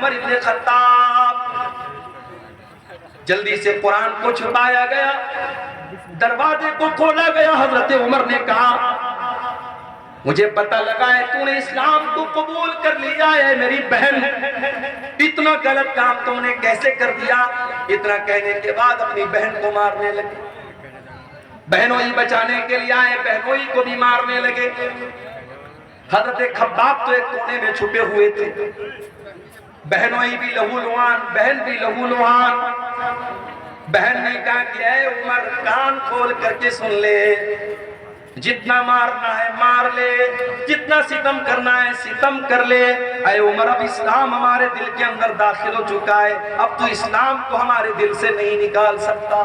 عمر ابن خطاب۔ جلدی سے قرآن کو چھپایا گیا، دروازے کو کھولا گیا۔ حضرت عمر نے کہا مجھے پتہ لگا ہے تو نے اسلام کو قبول کر لیا ہے میری بہن، اتنا غلط کام تم نے کیسے کر دیا؟ اتنا کہنے کے بعد اپنی بہن کو مارنے لگے، بہنوئی بچانے کے لیے آئے، بہنوئی کو بھی مارنے لگے۔ حضرت خباب تو ایک کونے میں چھپے ہوئے تھے، بہنوئی بھی لہو لوہان، بہن بھی لہو لوہان۔ بہن نے کہا کہ اے عمر کان کھول کر کے سن لے، جتنا مارنا ہے مار لے، جتنا ستم کرنا ہے ستم کر لے۔ اے عمر اب اسلام ہمارے دل کے اندر داخل ہو چکا ہے، اب تو اسلام کو ہمارے دل سے نہیں نکال سکتا۔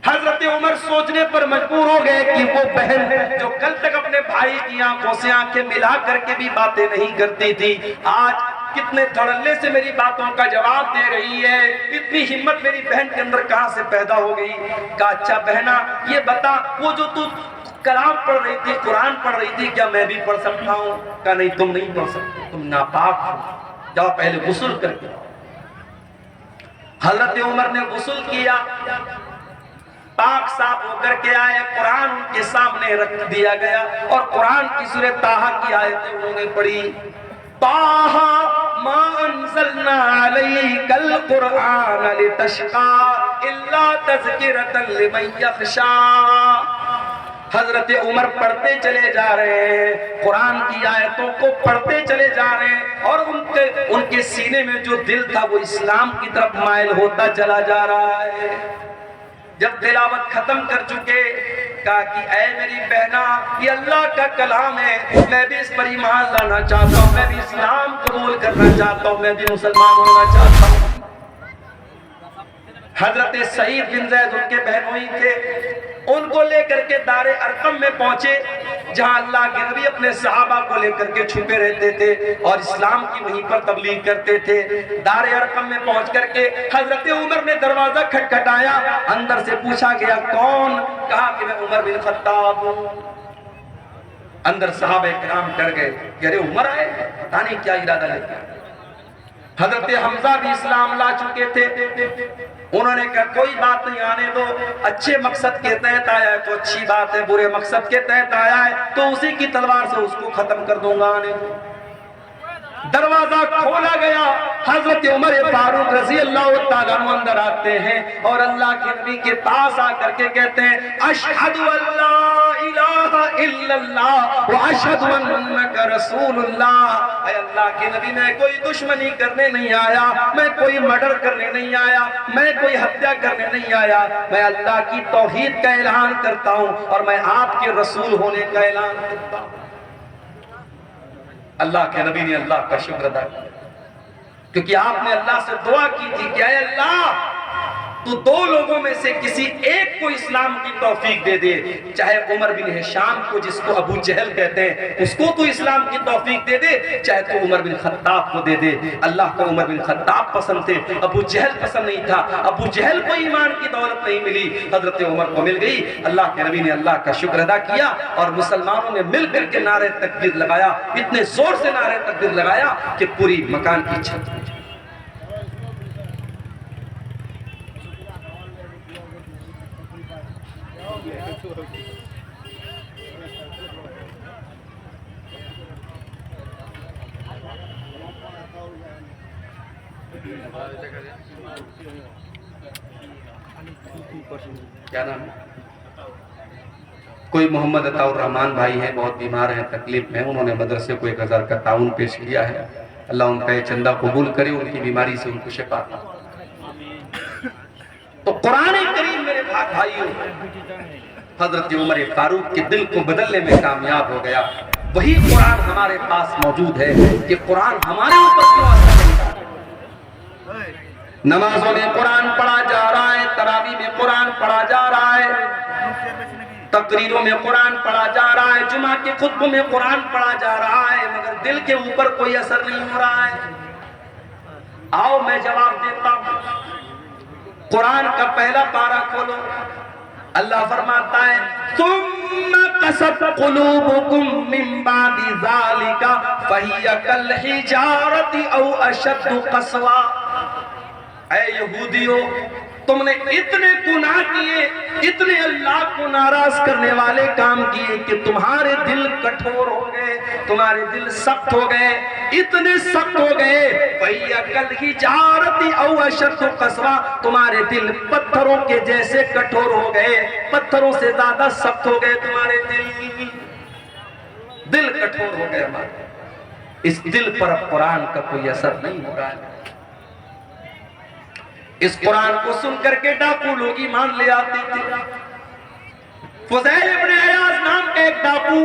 حضرت عمر سوچنے پر مجبور ہو گئے کہ وہ بہن جو کل تک اپنے بھائی کی آنکھوں سے آنکھیں ملا کر کے بھی باتیں نہیں کرتی تھی، آج کتنے دھڑلے سے میری باتوں کا جواب دے رہی ہے، اتنی ہمت میری بہن کے اندر کہاں سے پیدا ہو گئی؟ کہا اچھا بہنا یہ بتا، وہ جو تو کلام پڑھ رہی تھی، قرآن پڑھ رہی تھی، کیا میں بھی پڑھ سکتا ہوں؟ کہا نہیں تم نہیں پڑھ سکتے، تم ناپاک ہو، جاؤ پہلے غسل کر کے۔ حضرت عمر نے غسل کیا، پاک صاف ہو کر کے آئے، قرآن ان کے سامنے رکھ دیا گیا اور قرآن کی سورہ طٰہٰ کی آیتیں انہوں نے پڑھی۔ طٰہٰ ما انزلنا علیک القرآن لتشقى الا تذکرۃ لمن یخشیٰ۔ حضرت عمر پڑھتے چلے جا رہے ہیں، قرآن کی آیتوں کو پڑھتے چلے جا رہے ہیں، اور ان کے سینے میں جو دل تھا وہ اسلام کی طرف مائل ہوتا چلا جا رہا ہے۔ جب تلاوت ختم کر چکے کہا کہ اے میری بہنا یہ اللہ کا کلام ہے، میں بھی اس پر ایمان لانا چاہتا ہوں، میں بھی اسلام قبول کرنا چاہتا ہوں، میں بھی مسلمان ہونا چاہتا ہوں۔ حضرت سعید بن زید ان کے بہنوئی تھے، ان کو لے کر کے دار ارقم میں پہنچے جہاں اللہ کے نبی اپنے صحابہ کو لے کر کے چھپے رہتے تھے اور اسلام کی وہیں پر تبلیغ کرتے تھے۔ دار ارقم میں پہنچ کر کے حضرت عمر نے دروازہ کھٹکھٹایا، اندر سے پوچھا گیا کون؟ کہا کہ میں عمر بن خطاب ہوں۔ اندر صحابہ کرام ڈر گئے کہ ارے عمر آئے، پتہ نہیں کیا ارادہ لے کے۔ حضرت حمزہ بھی اسلام لا چکے تھے، انہوں نے کہا کوئی بات نہیں، آنے دو، اچھے مقصد کے تحت آیا ہے تو اچھی بات ہے، برے مقصد کے تحت آیا ہے تو اسی کی تلوار سے اس کو ختم کر دوں گا، آنے دو۔ دروازہ کھولا گیا، حضرت عمر فاروق رضی اللہ تعالیٰ عنہ اندر آتے ہیں اور اللہ کے نبی کے پاس آ کر کے کہتے ہیں اشہد ان لا الہ الا اللہ واشہد انک رسول اللہ۔ اے اللہ کے نبی میں کوئی دشمنی کرنے نہیں آیا، میں کوئی مرڈر کرنے نہیں آیا، میں کوئی ہتیا کرنے نہیں آیا، میں اللہ کی توحید کا اعلان کرتا ہوں اور میں آپ کے رسول ہونے کا اعلان کرتا ہوں۔ اللہ کے نبی نے اللہ کا شکر ادا کیا، کیونکہ آپ نے اللہ سے دعا کی تھی کہ اے اللہ تو دو لوگوں میں سے کسی ایک کو اسلام کی توفیق دے دے، چاہے عمر بن ہشام کو جس کو ابو جہل کہتے ہیں اس کو تو اسلام کی توفیق دے دے، چاہے تو عمر بن خطاب کو دے دے۔ اللہ کو عمر بن خطاب پسند تھے، ابو جہل پسند نہیں تھا، ابو جہل کو ایمان کی دولت نہیں ملی، حضرت عمر کو مل گئی۔ اللہ کے نبی نے اللہ کا شکر ادا کیا اور مسلمانوں نے مل کر کے نعرہ تکبیر لگایا، اتنے زور سے نعرہ تکبیر لگایا کہ پوری مکان کی چھت ہو جائے۔ کیا نام ہے؟ کوئی محمد عطا الرحمان بھائی ہیں، بہت بیمار ہیں، تکلیف میں، انہوں نے مدرسے کو 1000 کا تعاون پیش کیا ہے، اللہ ان کا یہ چندہ قبول کرے، ان کی بیماری سے ان کو شفا عطا۔ تو قرآن کریم میرے بھائیوں حضرت عمر فاروق کے دل کو بدلنے میں کامیاب ہو گیا۔ وہی قرآن ہمارے پاس موجود ہے کہ قرآن ہمارے اوپر کیوں اثر نہیں ڈالتا؟ نمازوں میں قرآن پڑھا جا رہا ہے، تراویح میں قرآن پڑھا جا رہا ہے، تقریروں میں قرآن پڑھا جا رہا ہے، جمعہ کے خطبوں میں قرآن پڑھا جا رہا ہے، مگر دل کے اوپر کوئی اثر نہیں ہو رہا ہے۔ آؤ میں جواب دیتا ہوں، قرآن کا پہلا پارہ کھولو، اللہ فرماتا ہے ثم قست قلوبکم من بعد ذالک فہی کالحجارۃ او اشد قسوا۔ اے یہودیو، تم نے اتنے گناہ کیے، اتنے اللہ کو ناراض کرنے والے کام کیے کہ تمہارے دل کٹھور ہو گئے، تمہارے دل سخت ہو گئے، اتنے سخت ہو گئے فَهِيَ كَالْحِجَارَةِ أَوْ أَشَدُّ قَسْوَةً، تمہارے دل پتھروں کے جیسے کٹھور ہو گئے، پتھروں سے زیادہ سخت ہو گئے تمہارے دل کٹھور ہو گئے ہمارے۔ اس دل پر اب قرآن کا کوئی اثر نہیں ہو رہا ہے۔ اس قرآن کو سن کر کے ڈاکو لوگ ایمان لے آتے تھے۔ فضیل ابن عیاض نام کا ایک ڈاکو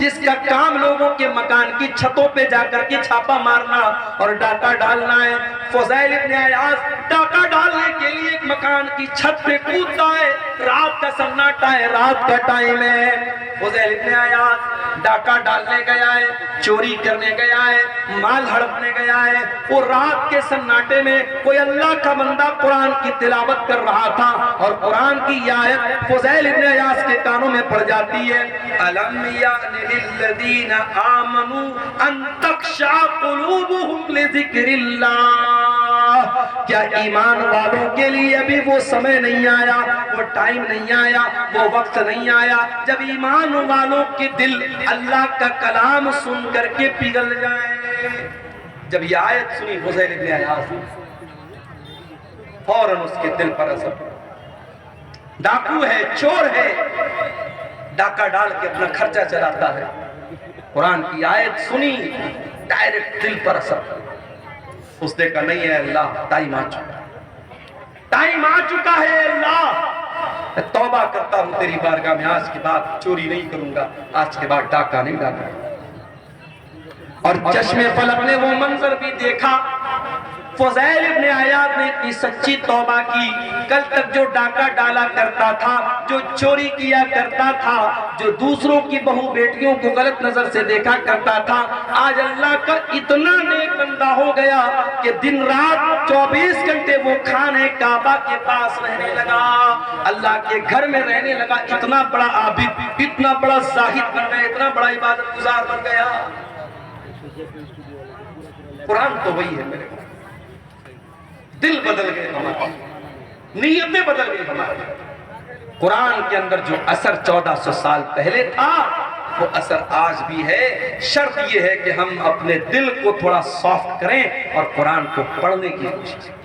جس کا کام لوگوں کے مکان کی چھتوں پہ جا کر کے چھاپا مارنا اور ڈاکہ ڈالنا ہے۔ فضیل ابن عیاض ڈاکہ ڈالنے کے لیے ایک مکان کی چھت پہ کودتا ہے، رات کا سناٹا ہے، رات کا ٹائم ہے۔ فضیل ابن عیاض ڈاکہ ڈالنے گیا ہے، چوری کرنے گیا ہے، مال ہڑپنے گیا ہے۔ وہ رات کے سناٹے میں کوئی اللہ کا بندہ قرآن کی تلاوت کر رہا تھا اور قرآن کی یہ آیت فضیل ابن عیاض کے کانوں میں پڑ جاتی ہے، أَلَمْ يَعْنِ لِلَّذِينَ آمَنُوا أَن تَخْشَعَ قُلُوبُهُمْ لِذِكْرِ اللَّهِ، کیا ایمان والوں کے لیے ابھی وہ سمے نہیں آیا، وہ ٹائم نہیں آیا، وہ وقت نہیں آیا جب ایمان والوں کے دل اللہ کا کلام سن کر کے پگھل جائیں۔ جب یہ آیت سنی فضیل ابن عیاض فوراً اس کے دل پر اثر پڑا۔ ڈاکو ہے، چور ہے، ڈاکہ ڈال کے اپنا خرچہ چلاتا ہے۔ قرآن کی آیت سنی، ڈائریکٹ دل پر اثر پڑا۔ اس نے کہا نہیں ہے اللہ، ٹائم آ چکا، ٹائم آ چکا ہے اللہ، میں توبہ کرتا ہوں تیری بارگاہ میں، آج کے بعد چوری نہیں کروں گا، آج کے بعد ڈاکہ نہیں ڈالوں گا۔ اور چشم فلک نے وہ منظر بھی دیکھا۔ فضیل ابن عیاض نے اتنی سچی توبہ کی، کل تک جو ڈاکہ ڈالا کرتا تھا، جو چوری کیا کرتا تھا، جو دوسروں کی بہو بیٹیوں کو غلط نظر سے دیکھا کرتا تھا، آج اللہ کا اتنا نیک بندہ ہو گیا کہ دن رات 24 گھنٹے وہ خانہ کعبہ کے پاس رہنے لگا، اللہ کے گھر میں رہنے لگا۔ اتنا بڑا عابد، اتنا بڑا زاہد بن گیا، اتنا بڑا عبادت گزار بن گیا۔ قرآن تو وہی ہے میرے، دل بدل گئے ہمارے، نیتیں بدل گئی ہمارے۔ قرآن کے اندر جو اثر 1400 سال پہلے تھا وہ اثر آج بھی ہے۔ شرط یہ ہے کہ ہم اپنے دل کو تھوڑا سافٹ کریں اور قرآن کو پڑھنے کی کوشش کریں۔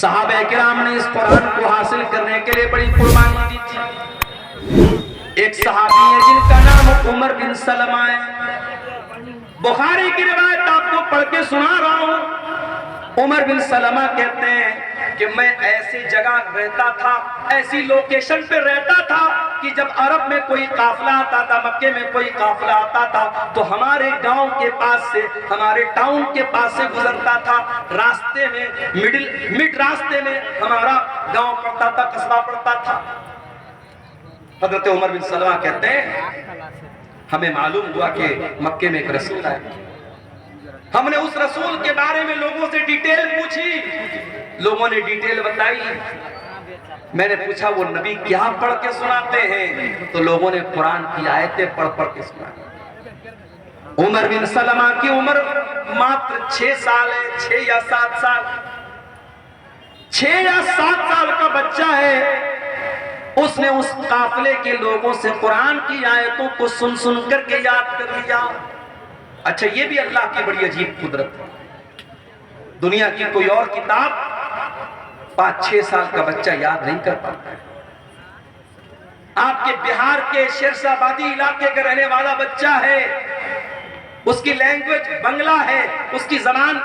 صحابہ کرام نے اس قرآن کو حاصل کرنے کے لیے بڑی قربانی دی تھی۔ ایک صحابی ہے جن کا نام عمر بن سلمہ ہے، بخاری کی روایت آپ کو پڑھ کے سنا رہا ہوں۔ عمر بن سلمہ کہتے ہیں کہ میں ایسی جگہ رہتا تھا، ایسی لوکیشن پہ رہتا تھا کہ جب عرب میں کوئی قافلہ آتا تھا، مکے میں کوئی قافلہ آتا تھا تو ہمارے گاؤں کے پاس سے، ہمارے ٹاؤن کے پاس سے گزرتا تھا، راستے میں مڈ راستے میں ہمارا گاؤں پڑتا تھا، قصبہ پڑتا تھا۔ حضرت عمر بن سلمہ کہتے ہیں ہمیں معلوم ہوا کہ مکے میں ایک رسول آئے، ہم نے اس رسول کے بارے میں لوگوں سے ڈیٹیل پوچھی، لوگوں نے ڈیٹیل بتائی۔ میں نے پوچھا وہ نبی کیا پڑھ کے سناتے ہیں؟ تو لوگوں نے قرآن کی آیتیں پڑھ پڑھ کے سنائی۔ عمر بن سلمہ کی عمر ماتر 6 سال ہے، 6 یا 7 سال، 6 یا 7 سال کا بچہ ہے۔ اس نے اس قافلے کے لوگوں سے قرآن کی آیتوں کو سن سن کر کے یاد کر لیا۔ اچھا یہ بھی اللہ کی بڑی عجیب قدرت ہے، دنیا کی کوئی اور کتاب 5-6 سال کا بچہ یاد نہیں کر پاتا ہے۔ آپ کے بہار کے شیرشاہ آبادی علاقے کا رہنے والا بچہ ہے، اس کی لینگویج بنگلہ ہے، اس کی زبان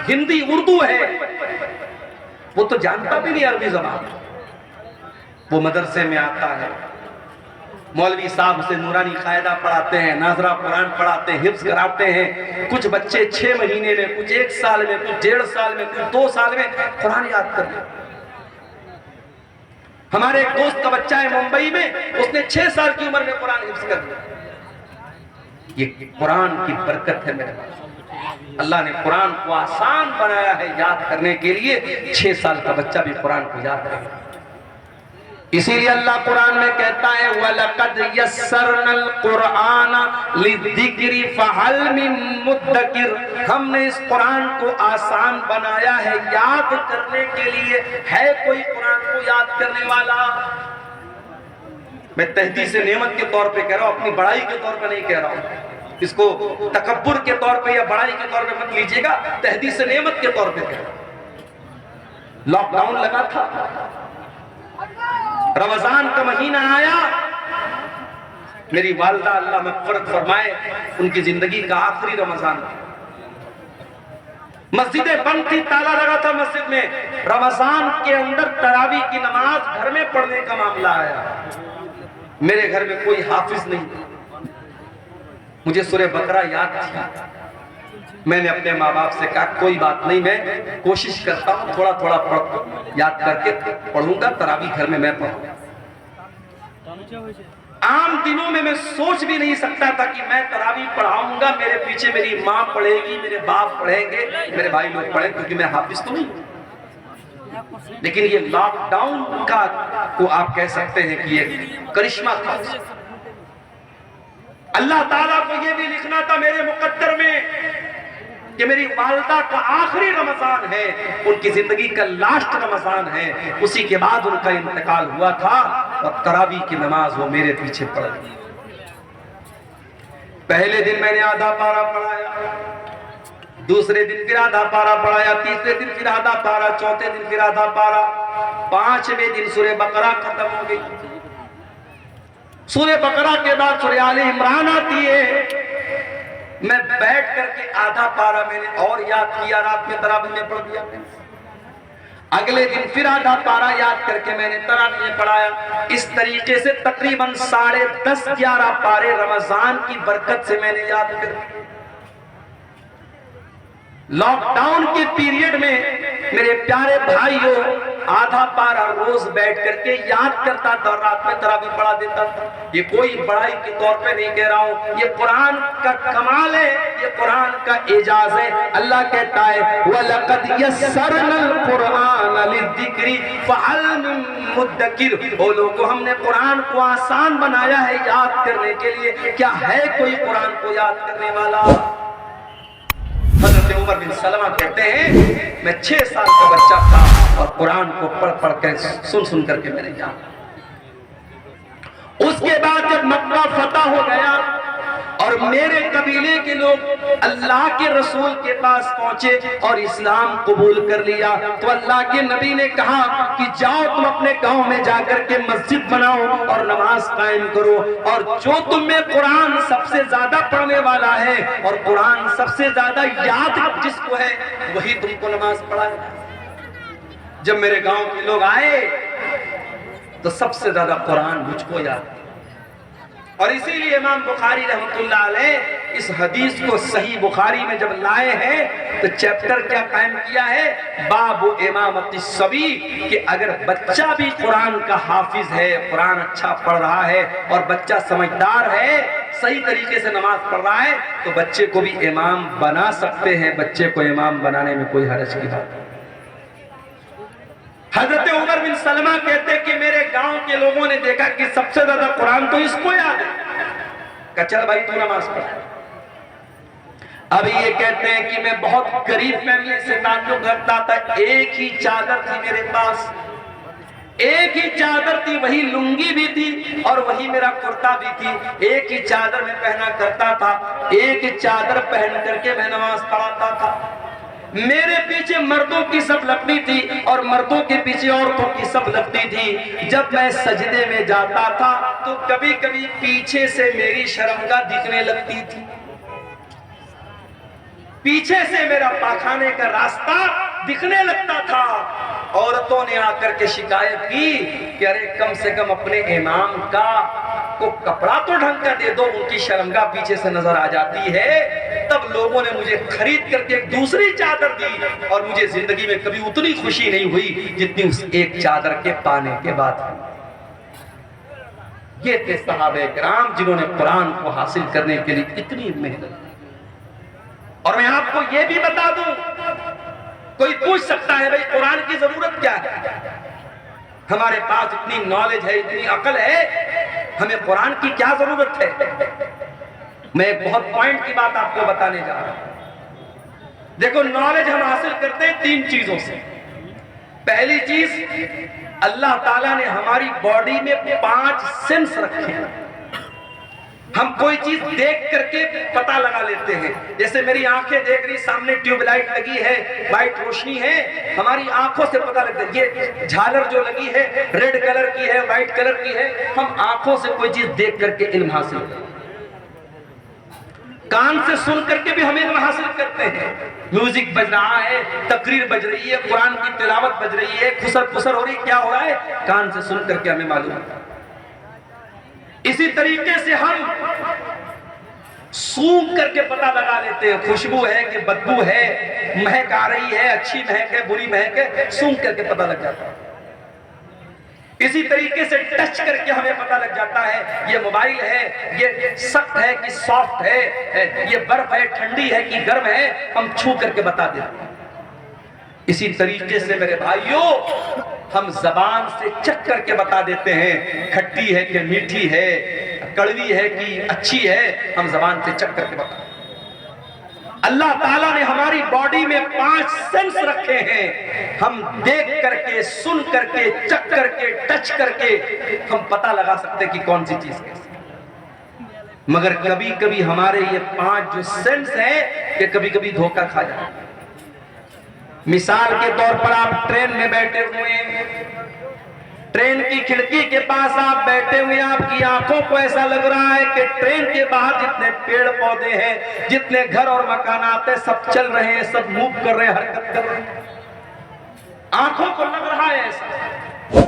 ہندی اردو ہے، وہ تو جانتا بھی نہیں عربی زبان۔ وہ مدرسے میں آتا ہے، مولوی صاحب اسے نورانی قاعدہ پڑھاتے ہیں، ناظرہ قرآن پڑھاتے ہیں، حفظ کراتے ہیں۔ کچھ بچے 6 مہینے میں، کچھ 1 سال میں، کچھ 1.5 سال میں، کچھ 2 سال میں قرآن یاد کر لیا۔ ہمارے ایک دوست کا بچہ ہے ممبئی میں، اس نے 6 سال کی عمر میں قرآن حفظ کر لیا۔ یہ قرآن کی برکت ہے میرے پاس، اللہ نے قرآن کو آسان بنایا ہے یاد کرنے کے لیے۔ 6 سال کا بچہ بھی قرآن کو یاد کرے۔ اسی لیے اللہ قرآن میں کہتا ہے وَلَقَدْ يَسَّرْنَا الْقُرْآنَ لِلذِّكْرِ فَهَلْ مِن مُدَّكِرٍ، ہم نے اس قرآن کو آسان بنایا ہے یاد کرنے کے لیے، ہے کوئی قرآن کو یاد کرنے والا؟ میں تحدیث نعمت کے طور پہ کہہ رہا ہوں، اپنی بڑائی کے طور پہ نہیں کہہ رہا ہوں، اس کو تکبر کے طور پہ یا بڑائی کے طور پہ مت لیجئے گا، تحدیث نعمت کے طور پہ کہہ رہا ہوں۔ لاک ڈاؤن لگا تھا، رمضان کا مہینہ آیا، میری والدہ اللہ مغفرت فرمائے، ان کی زندگی کا آخری رمضان تھا، مسجدیں بند تھی، تالا لگا تھا مسجد میں، رمضان کے اندر تراویح کی نماز گھر میں پڑھنے کا معاملہ آیا، میرے گھر میں کوئی حافظ نہیں، مجھے سورہ بقرہ یاد تھی، میں نے اپنے ماں باپ سے کہا کوئی بات نہیں، میں کوشش کرتا ہوں تھوڑا تھوڑا یاد کر کے پڑھوں گا، تراویح گھر میں میں پڑھوں گا۔ عام دنوں میں سوچ بھی نہیں سکتا تھا کہ میں تراویح پڑھاؤں گا، میرے پیچھے میری ماں پڑھے گی، میرے باپ پڑھیں گے، میرے بھائی لوگ پڑھیں، کیونکہ میں حافظ تو نہیں ہوں۔ لیکن یہ لاک ڈاؤن کو آپ کہہ سکتے ہیں کہ یہ کرشمہ تھا، اللہ تعالیٰ کو یہ بھی لکھنا تھا میرے مقدر میں کہ میری والدہ کا آخری رمضان ہے، ان کی زندگی کا لاسٹ رمضان ہے، اسی کے بعد ان کا انتقال ہوا تھا، اور تراویح کی نماز وہ میرے پیچھے پڑھ گئی۔ پہلے دن میں نے آدھا پارہ پڑھایا، دوسرے دن پھر آدھا پارہ پڑھایا، تیسرے دن پھر آدھا پارہ، چوتھے دن پھر آدھا پارہ، پانچویں دن سورہ بقرہ ختم ہو گئی۔ سورہ بقرہ کے بعد سورہ آل عمران آتی ہے، میں بیٹھ کر کے آدھا پارہ میں نے اور یاد کیا، رات میں تراویح میں پڑھ دیا، اگلے دن پھر آدھا پارہ یاد کر کے میں نے تراویح میں پڑھایا، اس طریقے سے تقریباً 10:30 11 پارے رمضان کی برکت سے میں نے یاد کر دی۔ لاک ڈاؤن کے پیریڈ میں میرے پیارے بھائیوں آدھا پارہ روز بیٹھ کر کے یاد کرتا تھا اور رات میں تراویح پڑھا دیتا تھا۔ یہ کوئی بڑائی کے طور پہ نہیں کہہ رہا ہوں، یہ قرآن کا کمال ہے، یہ قرآن کا اعجاز ہے۔ اللہ کہتا ہے وَلَقَدْ يَسَّرْنَا الْقُرْآنَ لِلذِّكْرِ فَهَلْ مِن مُدَّكِرٍ، وہ لوگوں ہم نے قرآن کو آسان بنایا ہے یاد کرنے کے لیے، کیا ہے کوئی قرآن کو یاد کرنے والا؟ حضرت عمر بن سلمہ کہتے ہیں میں 6 سال کا بچہ تھا اور قرآن کو پڑھ پڑھ کر سن کر کے میں نے جانا۔ اس کے بعد جب مکہ فتح ہو گیا اور میرے قبیلے کے لوگ اللہ کے رسول کے پاس پہنچے اور اسلام قبول کر لیا، تو اللہ کے نبی نے کہا کہ جاؤ تم اپنے گاؤں میں جا کر کے مسجد بناؤ اور نماز قائم کرو، اور جو تم میں قرآن سب سے زیادہ پڑھنے والا ہے اور قرآن سب سے زیادہ یاد جس کو ہے وہی تم کو نماز پڑھائے۔ جب میرے گاؤں کے لوگ آئے تو سب سے زیادہ قرآن مجھ کو یاد، اور اسی لیے امام بخاری رحمۃ اللہ علیہ اس حدیث کو صحیح بخاری میں جب لائے ہیں تو چیپٹر کیا قائم کیا ہے؟ باب امامت الصبی، کہ اگر بچہ بھی قرآن کا حافظ ہے، قرآن اچھا پڑھ رہا ہے اور بچہ سمجھدار ہے، صحیح طریقے سے نماز پڑھ رہا ہے، تو بچے کو بھی امام بنا سکتے ہیں، بچے کو امام بنانے میں کوئی حرج کی بات نہیں۔ حضرت عمر بن سلمہ کہتے کہ میرے گاؤں کے لوگوں نے دیکھا کہ سب سے زیادہ قرآن تو اس کو یاد ہے، کہا چل بھائی تو نماز پڑھ۔ اب یہ کہتے ہیں کہ میں بہت غریب فیملی سے تعلق رکھتا تھا، ایک ہی چادر تھی میرے پاس، ایک ہی چادر تھی، وہی لنگی بھی تھی اور وہی میرا کرتا بھی تھی، ایک ہی چادر میں پہنا کرتا تھا، ایک ہی چادر پہن کر کے میں نماز پڑھاتا تھا۔ میرے پیچھے مردوں کی صف لگتی تھی اور مردوں کے پیچھے عورتوں کی صف لگتی تھی۔ جب میں سجدے میں جاتا تھا تو کبھی کبھی پیچھے سے میری شرمگاہ دکھنے لگتی تھی، پیچھے سے میرا پاخانے کا راستہ دکھنے لگتا تھا۔ عورتوں نے آ کر کے شکایت کی کہ ارے کم سے کم اپنے امام کا کو کپڑا تو ڈھنگ کا دے دو، ان کی شرمگاہ پیچھے سے نظر آ جاتی ہے۔ تب لوگوں نے مجھے خرید کر کے ایک دوسری چادر دی اور مجھے زندگی میں کبھی اتنی خوشی نہیں ہوئی جتنی اس ایک چادر کے پانے کے بعد۔ یہ تھے صحابہ کرام جنہوں نے قرآن کو حاصل کرنے کے لیے اتنی محنت۔ اور میں آپ کو یہ بھی بتا دوں، کوئی پوچھ سکتا ہے بھئی قرآن کی ضرورت کیا ہے؟ ہمارے پاس اتنی نالج ہے، اتنی عقل ہے، ہمیں قرآن کی کیا ضرورت ہے؟ میں ایک بہت پوائنٹ کی بات آپ کو بتانے جا رہا ہوں۔ دیکھو، نالج ہم حاصل کرتے ہیں 3 چیزوں سے۔ پہلی چیز، اللہ تعالیٰ نے ہماری باڈی میں 5 سینس رکھے ہیں۔ ہم کوئی چیز دیکھ کر کے پتہ لگا لیتے ہیں۔ جیسے میری آنکھیں دیکھ رہی، سامنے ٹیوب لائٹ لگی ہے، وائٹ روشنی ہے، ہماری آنکھوں سے پتہ لگتا ہے یہ جھالر جو لگی ہے ریڈ کلر کی ہے، وائٹ کلر کی ہے۔ ہم آنکھوں سے کوئی چیز دیکھ کر کے علم حاصل کرتے ہیں۔ کان سے سن کر کے بھی ہم علم حاصل کرتے ہیں۔ میوزک بج رہا ہے، تقریر بج رہی ہے، قرآن کی تلاوت بج رہی ہے، خسر پسر ہو رہی ہے، کیا ہو رہا ہے؟ کان سے سن کر کے ہمیں معلوم ہوتا ہے۔ اسی طریقے سے ہم سونگھ کر کے پتہ لگا لیتے ہیں، خوشبو ہے کہ بدبو ہے، مہک آ رہی ہے، اچھی مہک ہے، بری مہک ہے، سونگھ کر کے پتہ لگ جاتا ہے۔ اسی طریقے سے ٹچ کر کے ہمیں پتہ لگ جاتا ہے یہ موبائل ہے، یہ سخت ہے کہ سافٹ ہے، یہ برف ہے، ٹھنڈی ہے کہ گرم ہے، ہم چھو کر کے بتا دیتے ہیں۔ اسی طریقے سے میرے بھائیوں، ہم زبان سے چکھ کر کے بتا دیتے ہیں کھٹی ہے کہ میٹھی ہے، کڑوی ہے کہ اچھی ہے، ہم زبان سے چکھ کر کے بتا دیتے ہیں۔ اللہ تعالیٰ نے ہماری باڈی میں 5 سینس رکھے ہیں۔ ہم دیکھ کر کے، سن کر کے، چکھ کر کے، ٹچ کر کے ہم پتہ لگا سکتے ہیں کہ کون سی چیز کیسی ہے۔ مگر کبھی کبھی ہمارے یہ 5 جو سینس ہیں یہ کبھی کبھی دھوکہ کھا جاتے ہیں۔ مثال کے طور پر آپ ٹرین میں بیٹھے ہوئے ہیں، ٹرین کی کھڑکی کے پاس آپ بیٹھے ہوئے ہیں، آپ کی آنکھوں کو ایسا لگ رہا ہے کہ ٹرین کے باہر جتنے پیڑ پودے ہیں، جتنے گھر اور مکانات ہیں، سب چل رہے ہیں، سب موو کر رہے ہیں، حرکت کر رہے ہیں۔ آنکھوں کو لگ رہا ہے ایسا،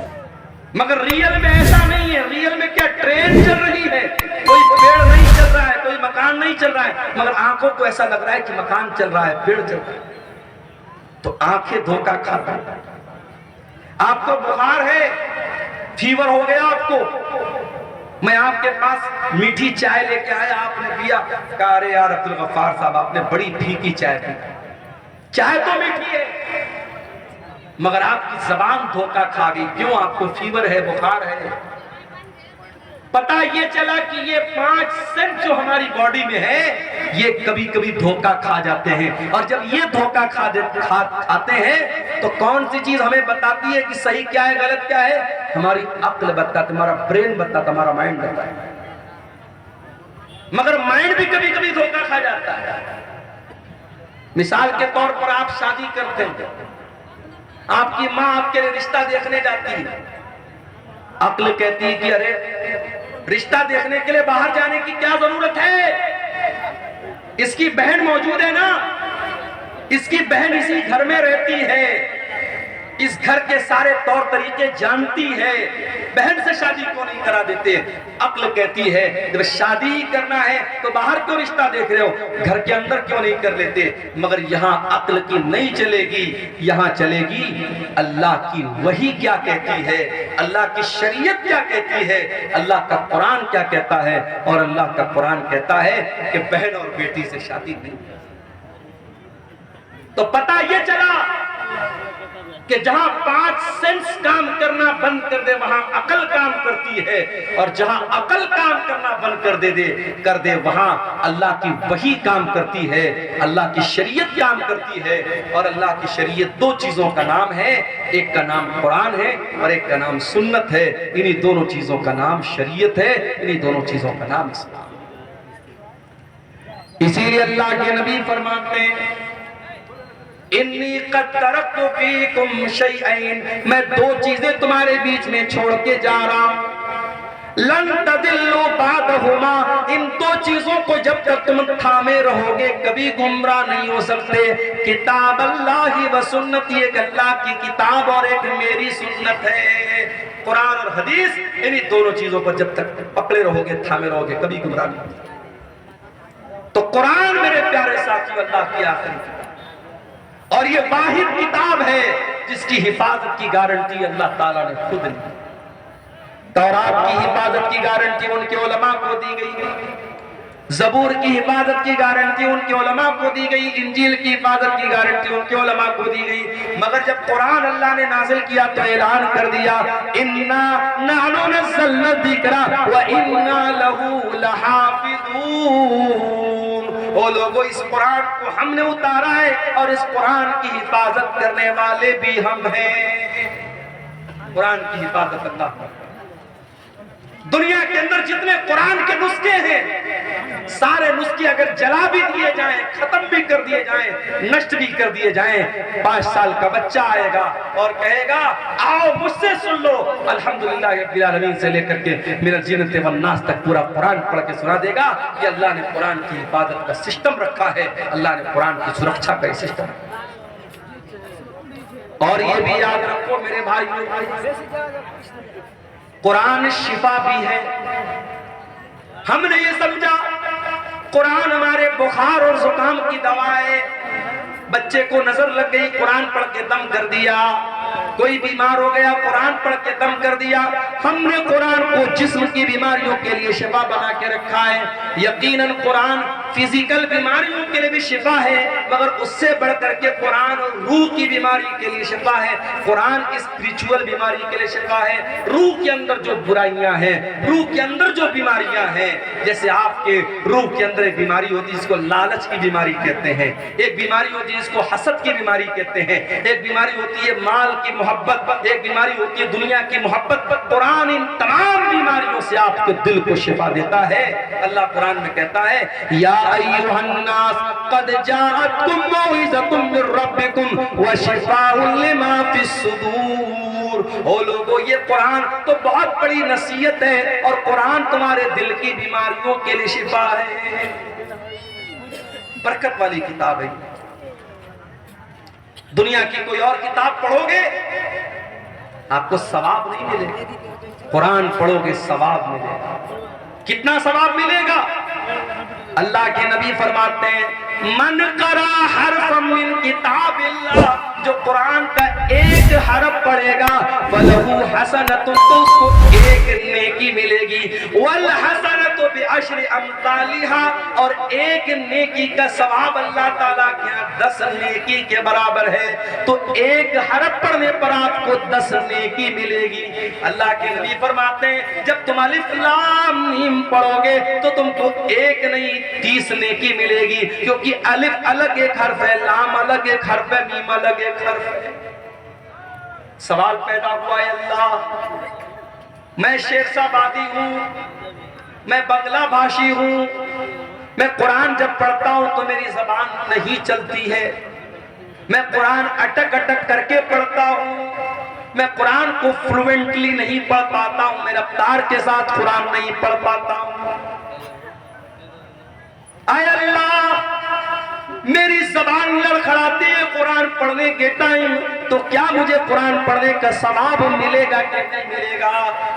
مگر ریئل میں ایسا نہیں ہے۔ ریئل میں کیا ٹرین چل رہی ہے، کوئی پیڑ نہیں چل رہا ہے، کوئی مکان نہیں چل رہا ہے، مگر آنکھوں کو ایسا لگ رہا ہے کہ مکان چل رہا ہے، پیڑ چل رہا ہے۔ تو آنکھیں دھوکہ کھاتی ہیں۔ آپ کو بخار ہے، فیور ہو گیا آپ کو، میں آپ کے پاس میٹھی چائے لے کے آیا، آپ نے پیا، کہا ارے یار عبدالغفار صاحب آپ نے بڑی پھیکی چائے پی۔ چائے تو میٹھی ہے مگر آپ کی زبان دھوکہ کھا گئی۔ کیوں؟ آپ کو فیور ہے، بخار ہے۔ پتہ یہ چلا کہ یہ 5 سینس جو ہماری باڈی میں ہے یہ کبھی کبھی دھوکہ کھا جاتے ہیں، اور جب یہ دھوکہ کھاتے ہیں تو کون سی چیز ہمیں بتاتی ہے کہ صحیح کیا ہے، غلط کیا ہے؟ ہماری عقل بتاتا، ہمارا برین بتاتا، ہمارا مائنڈ بتاتا۔ مگر مائنڈ بھی کبھی کبھی دھوکہ کھا جاتا ہے۔ مثال کے طور پر آپ شادی کرتے ہیں، آپ کی ماں آپ کے لیے رشتہ دیکھنے جاتی ہے، عقل کہتی ہے کہ ارے رشتہ دیکھنے کے لیے باہر جانے کی کیا ضرورت ہے، اس کی بہن موجود ہے نا، اس کی بہن اسی گھر میں رہتی ہے، اس گھر کے سارے طور طریقے جانتی ہے، بہن سے شادی کیوں نہیں کرا دیتے؟ عقل کہتی ہے جب شادی کرنا ہے تو باہر کیوں رشتہ دیکھ رہے ہو، گھر کے اندر کیوں نہیں کر لیتے؟ مگر یہاں عقل کی نہیں چلے گی، یہاں چلے گی اللہ کی وحی کیا کہتی ہے، اللہ کی شریعت کیا کہتی ہے، اللہ کا قرآن کیا کہتا ہے۔ اور اللہ کا قرآن کہتا ہے کہ بہن اور بیٹی سے شادی نہیں۔ تو پتہ یہ چلا کہ جہاں 5 سینس کام کرنا بند کر دے وہاں عقل کام کرتی ہے، اور جہاں عقل کام کرنا بند کر دے وہاں اللہ کی وحی کام کرتی ہے، اللہ کی شریعت کام کرتی ہے۔ اور اللہ کی شریعت 2 چیزوں کا نام ہے، ایک کا نام قرآن ہے اور ایک کا نام سنت ہے۔ انہی دونوں چیزوں کا نام شریعت ہے، انہی دونوں چیزوں کا نام اسلام۔ اسی لیے اللہ کے نبی فرماتے ہیں انی قد ترکت فیکم شیئین، میں 2 چیزیں تمہارے بیچ میں چھوڑ کے جا رہا ہوں، لن تضلوا بعدہما، ان 2 چیزوں کو جب تک تم تھامے رہو گے کبھی گمراہ نہیں ہو سکتے، کتاب اللہ و سنت، ایک اللہ کی کتاب اور ایک میری سنت ہے، قرآن اور حدیث، انہی دونوں چیزوں کو جب تک پکڑے رہو گے، تھامے رہو گے، کبھی گمراہ نہیں ہو سکتے۔ تو قرآن میرے پیارے ساتھیو اللہ کی آخری کتاب، اور یہ واحد کتاب ہے جس کی حفاظت کی گارنٹی اللہ تعالیٰ نے خود لی۔ تورات کی حفاظت کی گارنٹی ان کے علماء کو دی گئی، زبور کی حفاظت کی گارنٹی ان کے علماء کو دی گئی، انجیل کی حفاظت کی گارنٹی ان کے علماء کو دی گئی، مگر جب قرآن اللہ نے نازل کیا تو اعلان کر دیا اِنَّا نَحْنُ نَزَّلْنَا الذِّكْرَ وَإِنَّا لَهُ لَحَافِظُونَ۔ او لوگو، اس قرآن کو ہم نے اتارا ہے اور اس قرآن کی حفاظت کرنے والے بھی ہم ہیں۔ قرآن کی حفاظت اللہ کرتا ہے۔ دنیا کے اندر جتنے قرآن کے نسخے ہیں، سارے نسخے اگر جلا بھی دیے جائیں، ختم بھی کر دیے جائیں، نشٹ بھی کر دیے جائیں، 5 سال کا بچہ آئے گا اور کہے گا آؤ مجھ سے سن لو، الحمدللہ رب العالمین سے لے کر کے من الجنۃ والناس تک پورا قرآن پڑھ کے سنا دے گا کہ اللہ نے قرآن کی حفاظت کا سسٹم رکھا ہے، اللہ نے قرآن کی سرکشا کا سسٹم رکھا ہے۔ اور یہ بھی یاد رکھو میرے بھائیو، قرآن شفا بھی ہے۔ ہم نے یہ سمجھا قرآن ہمارے بخار اور زکام کی دوا ہے، بچے کو نظر لگ گئی قرآن پڑھ کے دم کر دیا، کوئی بیمار ہو گیا قرآن پڑھ کے دم کر دیا۔ ہم نے قرآن کو جسم کی بیماریوں کے لیے شفا بنا کے رکھا ہے۔ یقیناً قرآن فزیکل بیماریوں کے لیے بھی شفا ہے، مگر اس سے بڑھ کر کے قرآن روح کی بیماری کے لیے شفا ہے، قرآن اسپریچول بیماری کے لیے شفا ہے۔ روح کے اندر جو برائیاں ہیں، روح کے اندر جو بیماریاں ہیں، جیسے آپ کے روح کے اندر ایک بیماری ہوتی ہے جس کو لالچ کی بیماری کہتے ہیں، ایک بیماری ہوتی ہے جس کو حسد کی بیماری کہتے ہیں، ایک بیماری ہوتی ہے مال کی محبت، ایک بیماری ہوتی ہے دنیا کی محبت۔ قرآن ان تمام بیماریوں سے آپ کے دل کو شفا دیتا ہے۔ اللہ قرآن میں کہتا ہے یا ایھا الناس قد جاءتکم موعظۃ من ربکم وشفاء لما فی الصدور۔ او لوگو، یہ قرآن تو بہت بڑی نصیحت ہے اور قرآن تمہارے دل کی بیماریوں کے لیے شفا ہے۔ برکت والی کتاب ہے۔ دنیا کی کوئی اور کتاب پڑھو گے آپ کو ثواب نہیں ملے گا، قرآن پڑھو گے ثواب ملے گا۔ کتنا ثواب ملے گا؟ اللہ کے نبی فرماتے ہیں من قرأ حرفا من کتاب اللہ، جو قرآن کا ایک حرف پڑھے گا فلہ حسنۃ، تو اس کو ایک نیکی ملے گی، والحسنۃ بعشر امثالھا، اور ایک نیکی کا ثواب اللہ تعالیٰ کے یہاں 10 نیکی کے برابر ہے۔ تو ایک حرف پڑھنے پر آپ کو 10 نیکی ملے گی۔ اللہ کے نبی فرماتے ہیں جب تم الف لام میم پڑھو گے تو تم کو ایک نہیں 30 نیکی ملے گی، کیونکہ الف الگ ایک حرف ہے، لام الگ ایک حرف ہے، میم الگ ایک حرف ہے۔ سوال پیدا ہوا ہے اللہ، میں شیرشاہ آبادی ہوں، میں بنگلہ بھاشی ہوں، میں قرآن جب پڑھتا ہوں تو میری زبان نہیں چلتی ہے، میں قرآن اٹک اٹک کر کے پڑھتا ہوں، میں قرآن کو فلوئنٹلی نہیں پڑھ پاتا ہوں، میں رفتار کے ساتھ قرآن نہیں پڑھ پاتا ہوں۔ اے اللہ، میری زبان لڑکھڑاتی ہے قرآن پڑھنے کے ٹائم، تو کیا مجھے قرآن پڑھنے کا ثواب ملے گا کہ نہیں ملے گا؟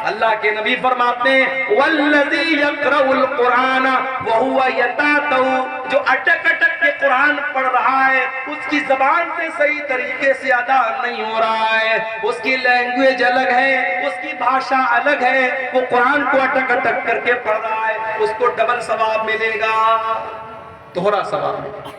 اللہ کے نبی فرماتے ہیں والذی یقرأ القرآن وہو یتاتہ، جو اٹک اٹک کے قرآن پڑھ رہا ہے اس کی زبان سے صحیح طریقے سے ادا نہیں ہو رہا ہے، اس کی لینگویج الگ ہے، اس کی بھاشا الگ ہے، وہ قرآن کو اٹک اٹک کر کے پڑھ رہا ہے، اس کو ڈبل ثواب ملے گا، دوہرا ثواب ملے گا۔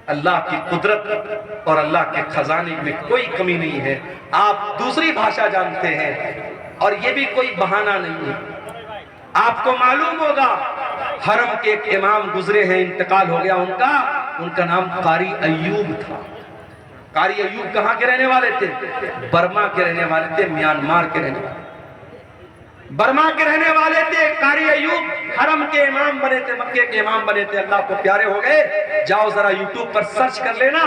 اللہ کی قدرت اور اللہ کے خزانے میں کوئی کمی نہیں ہے۔ آپ دوسری بھاشا جانتے ہیں اور یہ بھی کوئی بہانہ نہیں ہے۔ آپ کو معلوم ہوگا حرم کے ایک امام گزرے ہیں، انتقال ہو گیا ان کا نام قاری ایوب تھا۔ قاری ایوب کہاں کے رہنے والے تھے؟ برما کے رہنے والے تھے، میانمار کے رہنے والے، برما کے رہنے والے تھے۔ قاری ایوب حرم کے امام بنے تھے، مکے کے امام بنے تھے، اللہ کو پیارے ہو گئے۔ جاؤ ذرا یوٹیوب پر سرچ کر لینا،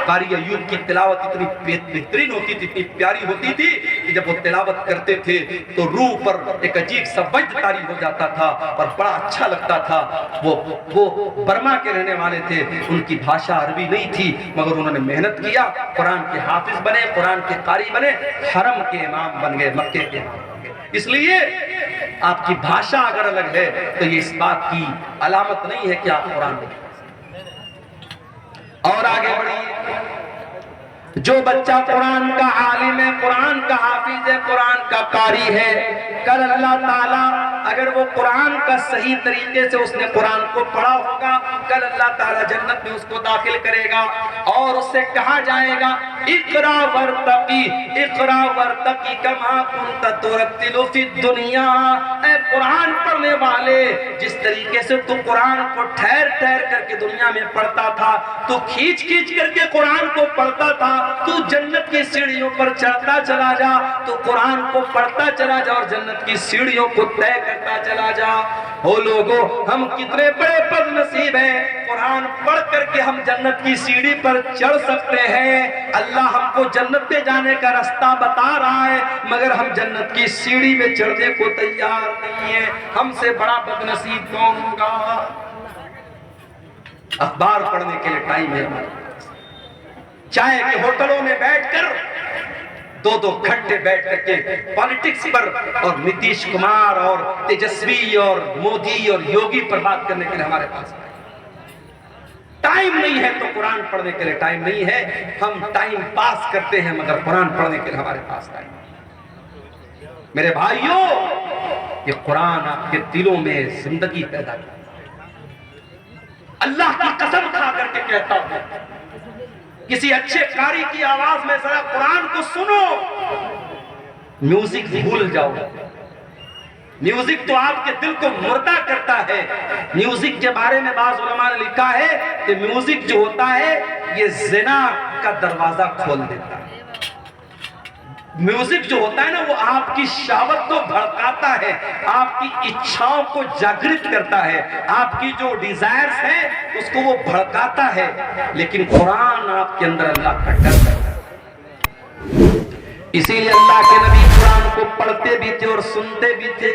قاری ایوب کی تلاوت اتنی بہترین ہوتی تھی، اتنی پیاری ہوتی تھی کہ جب وہ تلاوت کرتے تھے تو روح پر ایک عجیب سا وجد طاری ہو جاتا تھا اور بڑا اچھا لگتا تھا۔ وہ برما کے رہنے والے تھے، ان کی بھاشا عربی نہیں تھی، مگر انہوں نے محنت کیا، قرآن کے حافظ بنے، قرآن کے قاری بنے، حرم کے امام بن گئے، مکے کے امام۔ اس لیے آپ کی بھاشا اگر الگ ہے تو یہ اس بات کی علامت نہیں ہے کہ آپ قرآن نہیں۔ اور آگے بڑھیے، جو بچہ قرآن کا عالم ہے، قرآن کا حافظ ہے، قرآن کا قاری ہے، کل اللہ تعالیٰ اگر وہ قرآن کا صحیح طریقے سے اس نے قرآن کو پڑھا ہوگا، کل اللہ تعالیٰ جنت میں اس کو داخل کرے گا اور اس سے کہا جائے گا اقرا ورتقی، اقرا ورتقی کما کنت ترتل فی الدنیا۔ اے قرآن پڑھنے والے، جس طریقے سے تو قرآن کو ٹھہر ٹھہر کر کے دنیا میں پڑھتا تھا، تو کھینچ کھینچ کر کے قرآن کو پڑھتا تھا، تو جنت کی سیڑھیوں پر چڑھتا چلا جا، تو قرآن کو پڑھتا چلا جا اور جنت کی سیڑھیوں کو طے کرتا چلا جا۔ او لوگو، ہم کتنے بڑے بد نصیب ہیں، قرآن پڑھ کر کے ہم جنت کی سیڑھی پر چڑھ سکتے ہیں، اللہ ہم کو جنت میں جانے کا راستہ بتا رہا ہے، مگر ہم جنت کی سیڑھی میں چڑھنے کو تیار نہیں ہیں۔ ہم سے بڑا بد نصیب کون ہوگا؟ اخبار پڑھنے کے لیے ٹائم ہے، چائے کے ہوٹلوں میں بیٹھ کر دو دو گھنٹے بیٹھ کر کے پالیٹکس پر اور نتیش کمار اور تیجسوی اور مودی اور یوگی پر بات کرنے کے لیے ہمارے پاس ٹائم نہیں ہے، تو قرآن پڑھنے کے لیے ٹائم نہیں ہے۔ ہم ٹائم پاس کرتے ہیں مگر قرآن پڑھنے کے لیے ہمارے پاس ٹائم نہیں۔ میرے بھائیوں، یہ قرآن آپ کے دلوں میں زندگی پیدا کرتا ہے۔ اللہ کی قسم کھا کر کے کہتا ہوں، کسی اچھے قاری کی آواز میں ذرا قرآن کو سنو، میوزک بھول جاؤ۔ میوزک تو آپ کے دل کو مردہ کرتا ہے۔ میوزک کے بارے میں بعض علماء نے لکھا ہے کہ میوزک جو ہوتا ہے یہ زنا کا دروازہ کھول دیتا ہے۔ میوزک جو ہوتا ہے نا، وہ آپ کی شہوت کو بھڑکاتا ہے، آپ کی اچھاؤں کو جاگرت کرتا ہے، آپ کی جو ڈیزائرز ہیں اس کو وہ بھڑکاتا ہے، لیکن قرآن آپ کے اندر اللہ کا ڈر کرتا ہے۔ اسی لیے اللہ کے نبی قرآن کو پڑھتے بھی تھے اور سنتے بھی تھے۔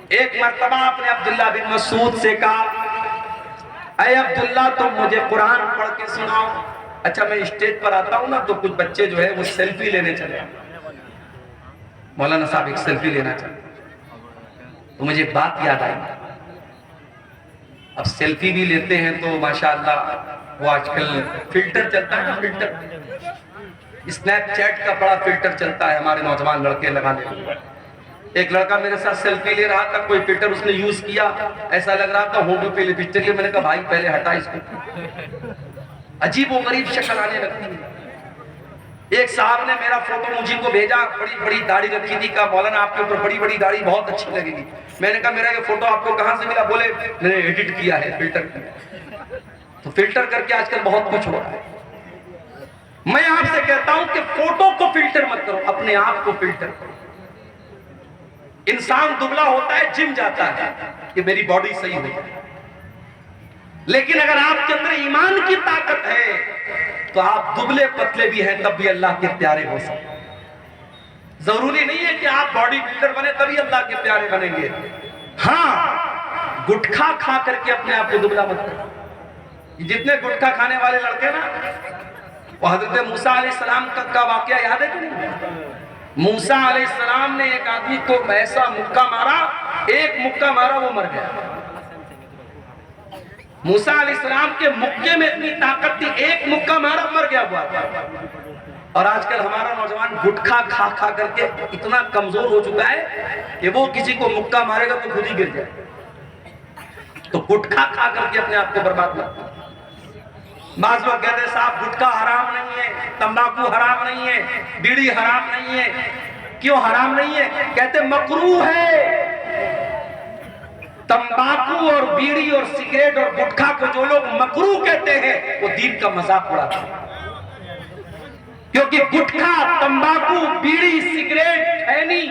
ایک مرتبہ آپ نے عبداللہ بن مسعود سے کہا، اے عبداللہ تم مجھے قرآن پڑھ کے سناؤ۔ اچھا، میں اسٹیج پر آتا ہوں نا تو کچھ بچے جو ہے وہ سیلفی لینے چلے، مولانا صاحب ایک سیلفی لینا چاہتے، تو مجھے بات یاد آئی۔ اب سیلفی بھی لیتے ہیں تو ماشاءاللہ وہ آج کل فلٹر چلتا ہے نا، فلٹر اسنیپ چیٹ کا بڑا فلٹر چلتا ہے، ہمارے نوجوان لڑکے لگا لیتے۔ ایک لڑکا میرے ساتھ سیلفی لے رہا تھا، کوئی فلٹر اس نے یوز کیا، ایسا لگ رہا تھا ہونٹوں پہ لپسٹک ہے۔ میں نے کہا بھائی پہلے ہٹا اس کو، عجیب و غریب شکل آنے لگتی ہے۔ ایک صاحب نے میرا فوٹو مجھے کو بھیجا، بڑی بڑی داڑھی رکھی تھی، کہا مولانا آپ کے اوپر بڑی بڑی داڑھی بہت اچھی لگے گی۔ میں نے کہا میرا یہ فوٹو آپ کو کہاں سے ملا؟ بولے میں نے ایڈٹ کیا ہے فلٹر کیا۔ تو فلٹر کر کے آج کل بہت کچھ ہو رہا ہے۔ میں آپ سے کہتا ہوں کہ فوٹو کو فلٹر مت کرو، اپنے آپ کو فلٹر کرو۔ انسان دبلا ہوتا ہے، جم جاتا ہے کہ میری باڈی صحیح ہو جائے، لیکن اگر آپ کے اندر ایمان کی طاقت ہے تو آپ دبلے پتلے بھی ہیں تب بھی اللہ کے پیارے ہو سکتے۔ ضروری نہیں ہے کہ آپ باڈی بلڈر بنے تبھی اللہ کے پیارے بنیں گے۔ ہاں، گٹکھا کھا کر کے اپنے آپ کو دبلا مت کرو۔ جتنے گٹکھا کھانے والے لڑکے نا، وہ حضرت موسیٰ علیہ السلام کا واقعہ یاد ہے کہ نہیں؟ موسیٰ علیہ السلام نے ایک آدمی کو ایسا مکہ مارا، ایک مکہ مارا وہ مر گیا۔ موسیٰ علیہ السلام کے مکے میں اتنی طاقت تھی، ایک مکہ مارا مر گیا ہوا تھا۔ اور آج کل ہمارا نوجوان گٹکھا کھا کھا کر کے اتنا کمزور ہو چکا ہے کہ وہ کسی کو مکہ مارے گا تو خود ہی گر جائے۔ تو گٹکھا کھا کر کے اپنے آپ کو برباد مت کرو۔ بعض لوگ کہتے ہیں صاحب گٹکا حرام نہیں ہے، تمباکو حرام نہیں ہے، بیڑی حرام نہیں ہے۔ کیوں حرام نہیں ہے؟ کہتے مکروہ ہے۔ تمباکو اور بیڑی اور سگریٹ اور گٹکا کو جو لوگ مکروہ کہتے ہیں وہ دین کا مذاق اڑاتے ہیں، کیونکہ گٹکا، تمباکو، بیڑی، سگریٹ، خینی،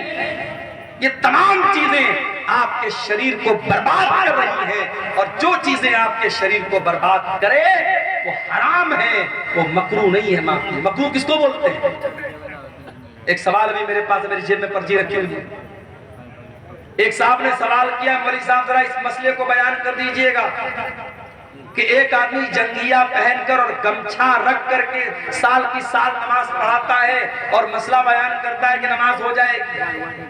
یہ تمام چیزیں آپ کے شریر کو برباد کر رہی ہیں، اور جو چیزیں آپ کے شریر کو برباد کرے وہ حرام ہے، وہ مکروہ نہیں ہے۔ معافی، مکروہ کس کو بولتے ہیں؟ ایک سوال ابھی میرے پاس، میری جیب میں پرچی رکھی ہوئی ہے۔ ایک صاحب نے سوال کیا، مولوی صاحب ذرا اس مسئلے کو بیان کر دیجئے گا کہ ایک آدمی جنگیہ پہن کر اور گمچھا رکھ کر کے سال کی سال نماز پڑھاتا ہے اور مسئلہ بیان کرتا ہے کہ نماز ہو جائے گی۔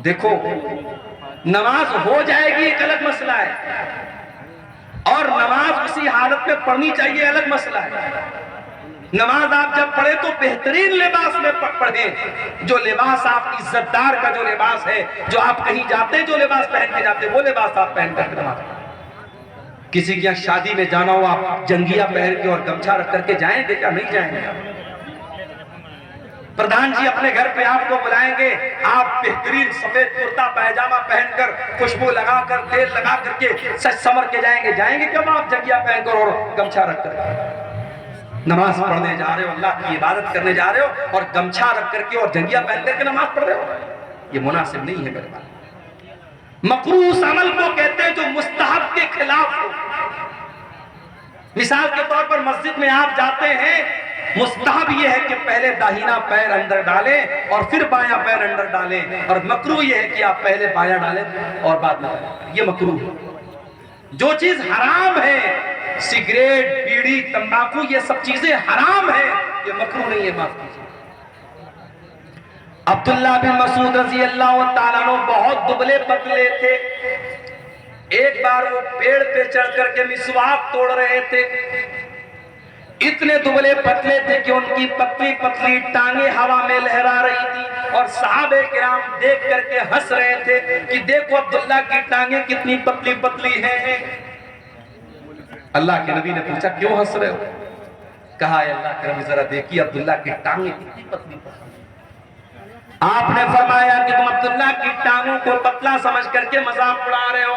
دیکھو، نماز ہو جائے گی ایک الگ مسئلہ ہے، اور نماز اسی حالت میں پڑھنی چاہیے الگ مسئلہ ہے۔ نماز آپ جب پڑھیں تو بہترین لباس میں پڑھیں، جو لباس آپ عزت دار کا جو لباس ہے، جو آپ کہیں جاتے ہیں جو لباس پہن کے جاتے ہیں وہ لباس آپ پہن کر نماز پڑھیں۔ کسی کی شادی میں جانا ہو آپ جنگیہ پہن کے اور گمچھا رکھ کر کے جائیں گے کیا؟ نہیں جائیں گے۔ پردھان جی اپنے گھر پہ آپ کو بلائیں گے، آپ بہترین سفید کرتا پائجامہ پہن کر خوشبو لگا کر تیل لگا کر کے سج سمر کے جائیں گے کب آپ جنگیہ پہن کر اور گمچھا رکھ کر؟ نماز پڑھنے جا رہے ہو، اللہ کی عبادت کرنے جا رہے ہو اور گمچھا رکھ کر کے اور جنگیہ پہن کر کے نماز پڑھ رہے ہو، یہ مناسب نہیں ہے میرے بھائی۔ مکروہ اس عمل کو کہتے ہیں جو مستحب کے خلاف ہو۔ مثال کے طور پر مسجد میں آپ جاتے ہیں، مستحب یہ ہے کہ پہلے داہنا پیر اندر ڈالیں اور پھر بایاں پیر اندر ڈالیں، اور مکروہ یہ ہے کہ آپ پہلے بایاں ڈالیں اور بعد میں ڈالیں، یہ مکروہ ہے۔ جو چیز حرام ہے، سگریٹ، بیڑی، تمباکو، یہ سب چیزیں حرام ہیں، یہ مکروہ نہیں ہے، معاف کیجیے۔ عبداللہ بن مسعود رضی اللہ تعالیٰ عنہ بہت دبلے پتلے تھے۔ ایک بار وہ پیڑ پہ چڑھ کر کے مسواک توڑ رہے تھے، اتنے دبلے پتلے تھے کہ ان کی پتلی پتلی ٹانگیں ہوا میں لہرا رہی تھی، اور صحابہ کرام دیکھ کر کے ہنس رہے تھے کہ دیکھو عبداللہ کی ٹانگیں کتنی پتلی پتلی ہیں۔ اللہ کے نبی نے پوچھا کیوں ہنس رہے ہو؟ کہا اے اللہ کے نبی ذرا دیکھیے عبداللہ کی ٹانگیں کتنی پتلی پتلی۔ آپ نے فرمایا کہ تم عبداللہ کی ٹانگوں کو پتلا سمجھ کر کے مذاق اڑا رہے ہو۔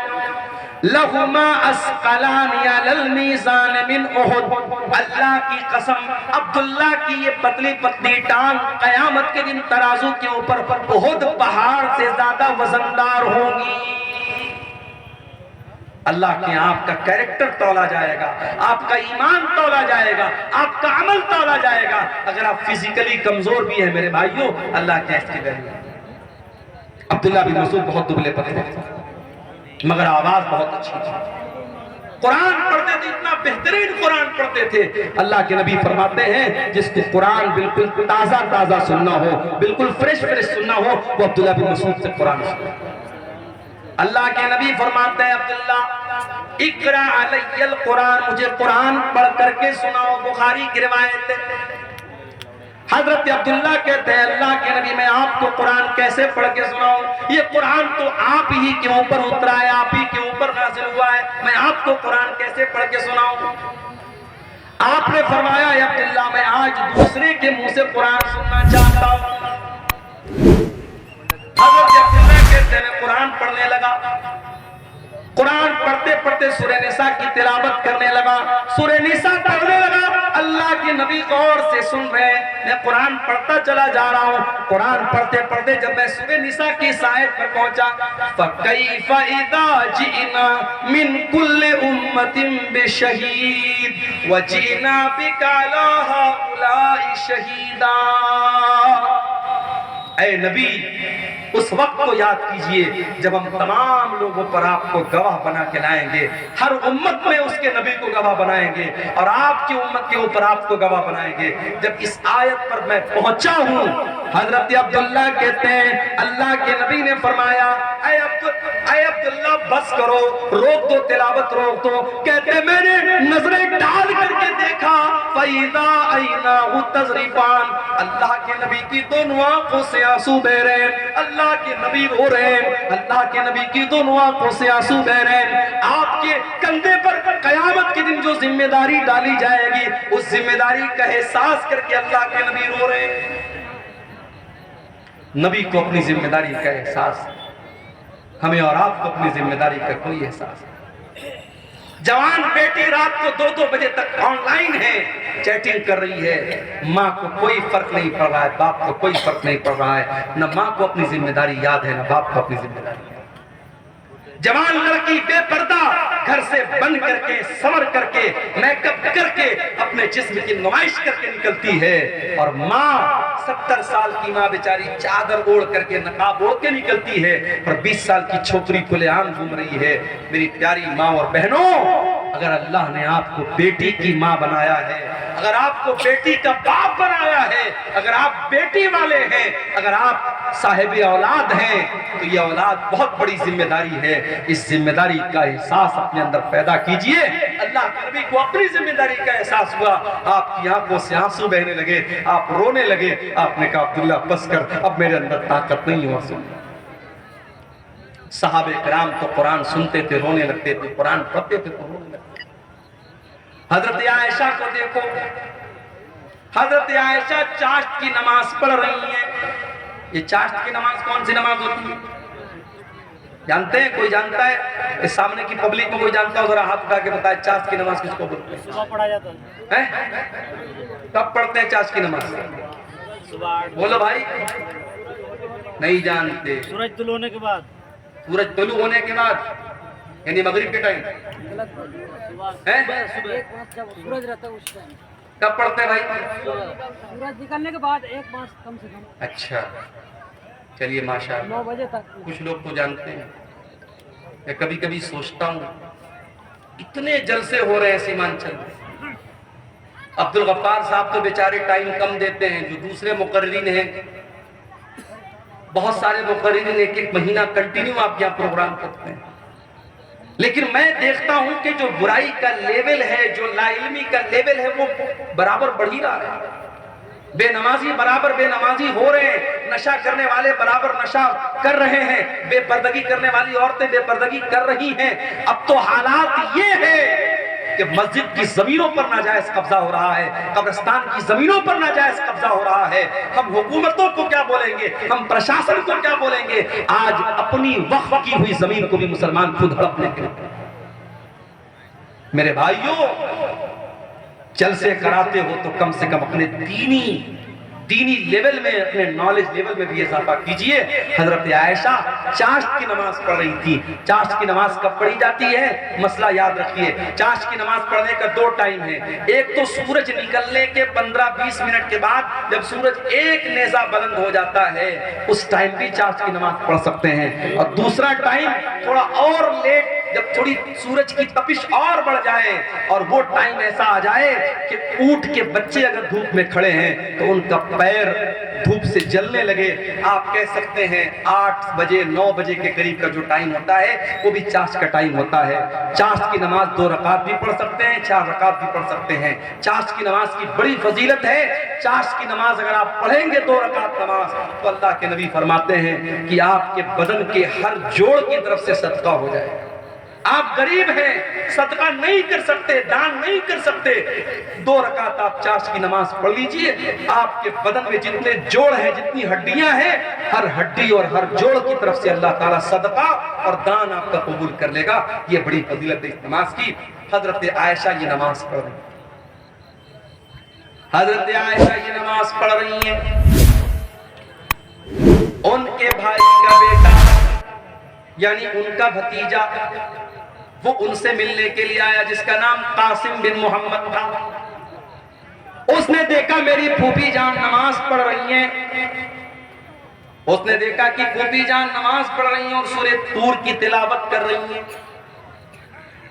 لہما اسقلان علی المیزان من احد، اللہ کی قسم عبداللہ کی یہ پتلی پتلی ٹانگ قیامت کے دن ترازو کے اوپر احد پہاڑ سے زیادہ وزندار ہوں گی۔ اللہ کے آپ کا کریکٹر تولا جائے گا، آپ کا ایمان تولا جائے گا، آپ کا عمل تولا جائے گا۔ اگر آپ فزیکلی کمزور بھی ہیں میرے بھائیوں، اللہ کے اس کی ویلیو۔ عبداللہ بن مسعود بہت دبلے پتلے تھے مگر آواز بہت اچھی تھی، قرآن پڑھتے تھے، اتنا بہترین قرآن پڑھتے تھے۔ اللہ کے نبی فرماتے ہیں جس کو قرآن بالکل تازہ تازہ سننا ہو، بالکل فریش فریش سننا ہو، وہ عبداللہ بن مسعود سے قرآن سننا۔ اللہ کے نبی فرماتے ہیں عبداللہ اقرا علی القرآن، مجھے قرآن پڑھ کر کے سناؤ۔ بخاری کی روایت ہے، حضرت عبداللہ کہتے ہیں اللہ کے نبی میں آپ کو قرآن کیسے پڑھ کے سناؤں؟ یہ قرآن تو آپ ہی کے اوپر اترا ہے، آپ ہی کے اوپر نازل ہوا ہے، میں آپ کو قرآن کیسے پڑھ کے سناؤں؟ آپ نے فرمایا اے عبداللہ میں آج دوسرے کے منہ سے قرآن سننا چاہتا ہوں۔ حضرت عبداللہ کہتے ہیں میں قرآن پڑھنے لگا، قرآن پڑھتے پڑھتے سورہ نساء کی تلاوت کرنے لگا، سورہ نساء پڑھنے لگا۔ اللہ کے نبی غور سے سن رہے ہیں، میں قرآن پڑھتا چلا جا رہا ہوں۔ قرآن پڑھتے پڑھتے جب میں سورہ نساء کی اس آیت پر پہنچا، فَكَيْفَ إِذَا جِئْنَا مِنْ كُلِّ أُمَّةٍ بِشَهِيدٍ وَجِئْنَا بِكَ عَلَىٰ هَٰؤُلَاءِ شَهِيدًا۔ اے نبی اس وقت کو یاد کیجئے جب ہم تمام لوگوں پر آپ کو گواہ بنا کے لائیں گے، ہر امت میں اس کے نبی کو گواہ بنائیں گے، اور آپ کی امت کے اوپر آپ کو گواہ بنائیں گے۔ جب اس آیت پر میں پہنچا ہوں، حضرت عبداللہ کہتے ہیں اللہ کے نبی نے فرمایا اے عبداللہ بس کرو، روک دو تلاوت، روک دو۔ کہتے ہیں میں نے نظریں ڈال کر کے دیکھا فَإِذَا عَيْنَاهُ تَذْرِفَانِ، اللہ کے نبی کی دونوں آنکھوں سے آنسو بہ رہے ہیں، اللہ کے نبی رو رہے ہیں، اللہ کے نبی کی دونوں آنکھوں سے آنسو بہ رہے ہیں۔ آپ کے کندھے پر قیامت کے دن جو ذمہ داری ڈالی جائے گی، اس ذمہ داری کا احساس کر کے اللہ کے نبی رو رہے ہیں۔ نبی کو اپنی ذمہ داری کا احساس، ہمیں اور آپ کو اپنی ذمہ داری کا کوئی احساس نہیں۔ جوان بیٹی رات کو 2-2 بجے تک آن لائن ہے، چیٹنگ کر رہی ہے، ماں کو کوئی فرق نہیں پڑ رہا ہے، باپ کو کوئی فرق نہیں پڑ رہا ہے، نہ ماں کو اپنی ذمہ داری یاد ہے، نہ باپ کو اپنی ذمہ داری یاد ہے۔ جوان لڑکی بے پردہ گھر سے بند کر کے، سمر کر کے، میک اپ کر کے اپنے جسم کی نمائش کر کے نکلتی ہے، اور ماں 70 سال کی ماں بیچاری چادر اوڑھ کر کے، نقاب اوڑھ کے نکلتی ہے، اور 20 سال کی چھوکری کھلے عام گھوم رہی ہے۔ میری پیاری ماں اور بہنوں، اگر اللہ نے آپ کو بیٹی کی ماں بنایا ہے، اگر آپ کو بیٹی کا باپ بنایا ہے، اگر آپ بیٹی والے ہیں، اگر آپ صاحب اولاد ہیں تو یہ اولاد بہت بڑی ذمہ داری ہے، اس ذمہ داری کا احساس اپنے اندر پیدا کیجئے۔ اللہ کے نبی کو اپنی ذمہ داری کا احساس ہوا، آپ کی آنکھوں سے آنسو بہنے لگے، آپ رونے لگے، آپ نے کہا عبداللہ بس کر، اب میرے اندر طاقت نہیں اور سن۔ صحابہ کرام تو قرآن سنتے تھے رونے لگتے تھے، قرآن پڑھتے تھے تو رونے لگتے تھے۔ حضرت عائشہ کو دیکھو، حضرت عائشہ چاشت کی نماز پڑھ رہی ہیں۔ یہ چاشت کی نماز کون سی نماز ہوتی ہے جانتے ہیں؟ کوئی جانتا ہے؟ اس سامنے کی پبلک میں کوئی جانتا ہو؟ ذرا ہاتھ اٹھا کے بتائے چاشت کی نماز کس کو بولتے ہیں؟ صبح پڑھا جاتا ہے، کب پڑھتے ہیں چاشت کی نماز؟ بولو بھائی، نہیں جانتے؟ سورج طلوع ہونے کے بعد، سورج طلوع ہونے کے بعد یعنی مغرب کے ٹائم سورج رہتا ہے اس ٹائم کب پڑھتے ہیں بھائی؟ سورج نکلنے کے بعد 1 ماہ کم سے کم، اچھا چلیے ماشاءاللہ، 9 بجے تک۔ کچھ لوگ تو جانتے ہیں۔ میں کبھی کبھی سوچتا ہوں اتنے جلسے ہو رہے ہیں سیمانچل میں، عبدالغفار صاحب تو بیچارے ٹائم کم دیتے ہیں، جو دوسرے مقررین ہیں بہت سارے مقررین 1 مہینہ کنٹینیو آپ یہاں پروگرام کرتے ہیں، لیکن میں دیکھتا ہوں کہ جو برائی کا لیول ہے، جو لا علمی کا لیول ہے، وہ برابر بڑھ ہی رہا ہے۔ بے نمازی برابر بے نمازی ہو رہے ہیں، نشہ کرنے والے برابر نشہ کر رہے ہیں، بے پردگی کرنے والی عورتیں بے پردگی کر رہی ہیں۔ اب تو حالات یہ ہے کہ مسجد کی زمینوں پر ناجائز قبضہ ہو رہا ہے، قبرستان کی زمینوں پر ناجائز قبضہ ہو رہا ہے۔ ہم حکومتوں کو کیا بولیں گے، ہم پرشاسن کو کیا بولیں گے؟ آج اپنی وقف کی ہوئی زمین کو بھی مسلمان خود ہڑپنے کے لیے۔ میرے بھائیوں، جلسے کراتے ہو تو کم سے کم اپنے دینی لیول میں، اپنے نالج لیول میں بھی اضافہ کیجئے۔ حضرت عائشہ چاشت کی نماز پڑھ رہی تھی۔ چاشت کی نماز کب پڑھی جاتی ہے؟ مسئلہ یاد رکھیے، چاشت کی نماز پڑھنے کا 2 ٹائم ہے۔ ایک تو سورج نکلنے کے 15-20 منٹ کے بعد جب سورج ایک نیزہ بلند ہو جاتا ہے، اس ٹائم بھی چاشت کی نماز پڑھ سکتے ہیں۔ اور دوسرا ٹائم تھوڑا اور لیٹ، جب تھوڑی سورج کی تپش اور بڑھ جائے اور وہ ٹائم ایسا آ جائے کہ اونٹ کے بچے اگر دھوپ میں کھڑے ہیں تو ان کا پیر دھوپ سے جلنے لگے، آپ کہہ سکتے ہیں 8 بجے 9 بجے کے قریب کا جو ٹائم ہوتا ہے وہ بھی چاشت کا ٹائم ہوتا ہے۔ چاشت کی نماز 2 رکعت بھی پڑھ سکتے ہیں، 4 رکعت بھی پڑھ سکتے ہیں۔ چاشت کی نماز کی بڑی فضیلت ہے۔ چاشت کی نماز اگر آپ پڑھیں گے 2 رکعت نماز تو اللہ کے نبی فرماتے ہیں کہ آپ کے بدن کے ہر جوڑ کی طرف سے صدقہ ہو جائے۔ آپ غریب ہیں، صدقہ نہیں کر سکتے، دان نہیں کر سکتے، 2 رکعت آپ چاشت کی نماز پڑھ لیجئے، آپ کے بدن میں جتنے جوڑ ہیں، جتنی ہڈیاں ہیں، ہر ہڈی اور ہر جوڑ کی طرف سے اللہ تعالیٰ صدقہ اور دان آپ کا قبول کر لے گا۔ یہ بڑی فضیلت ہے اس نماز کی۔ حضرت عائشہ یہ نماز پڑھ رہی ہیں، حضرت عائشہ یہ نماز پڑھ رہی ہیں، ان کے بھائی کا بیٹا یعنی ان کا بھتیجا وہ ان سے ملنے کے لیے آیا، جس کا نام قاسم بن محمد تھا۔ اس نے دیکھا میری پھوپھی جان نماز پڑھ رہی ہیں، اس نے دیکھا کہ پھوپھی جان نماز پڑھ رہی ہیں اور سورہ طور کی تلاوت کر رہی ہیں،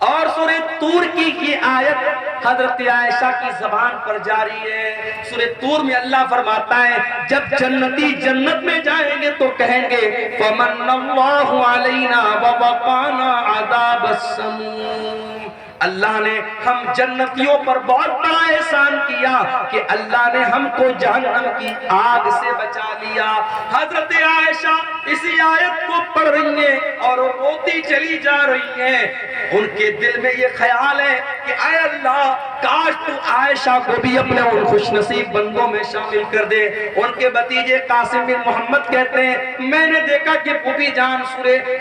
اور سورہ طور کی یہ آیت حضرت عائشہ کی زبان پر جاری ہے۔ سورہ طور میں اللہ فرماتا ہے جب جنتی جنت میں جائیں گے تو کہیں گے فَمَنَّ اللَّهُ عَلَيْنَا وَوَقَانَا عَذَابَ السَّمُومِ، اللہ نے ہم جنتیوں پر بہت بڑا احسان کیا کہ اللہ نے ہم کو جہنم کی آگ سے بچا لیا۔ حضرت عائشہ اسی آیت کو پڑھ رہی ہیں اور روتی چلی جا رہی ہیں۔ ان کے دل میں یہ خیال ہے کہ اے اللہ کاش تو عائشہ کو بھی اپنے ان خوش نصیب بندوں میں شامل کر دے۔ ان کے بھتیجے قاسم بن محمد کہتے ہیں میں نے دیکھا کہ پھوپھی جان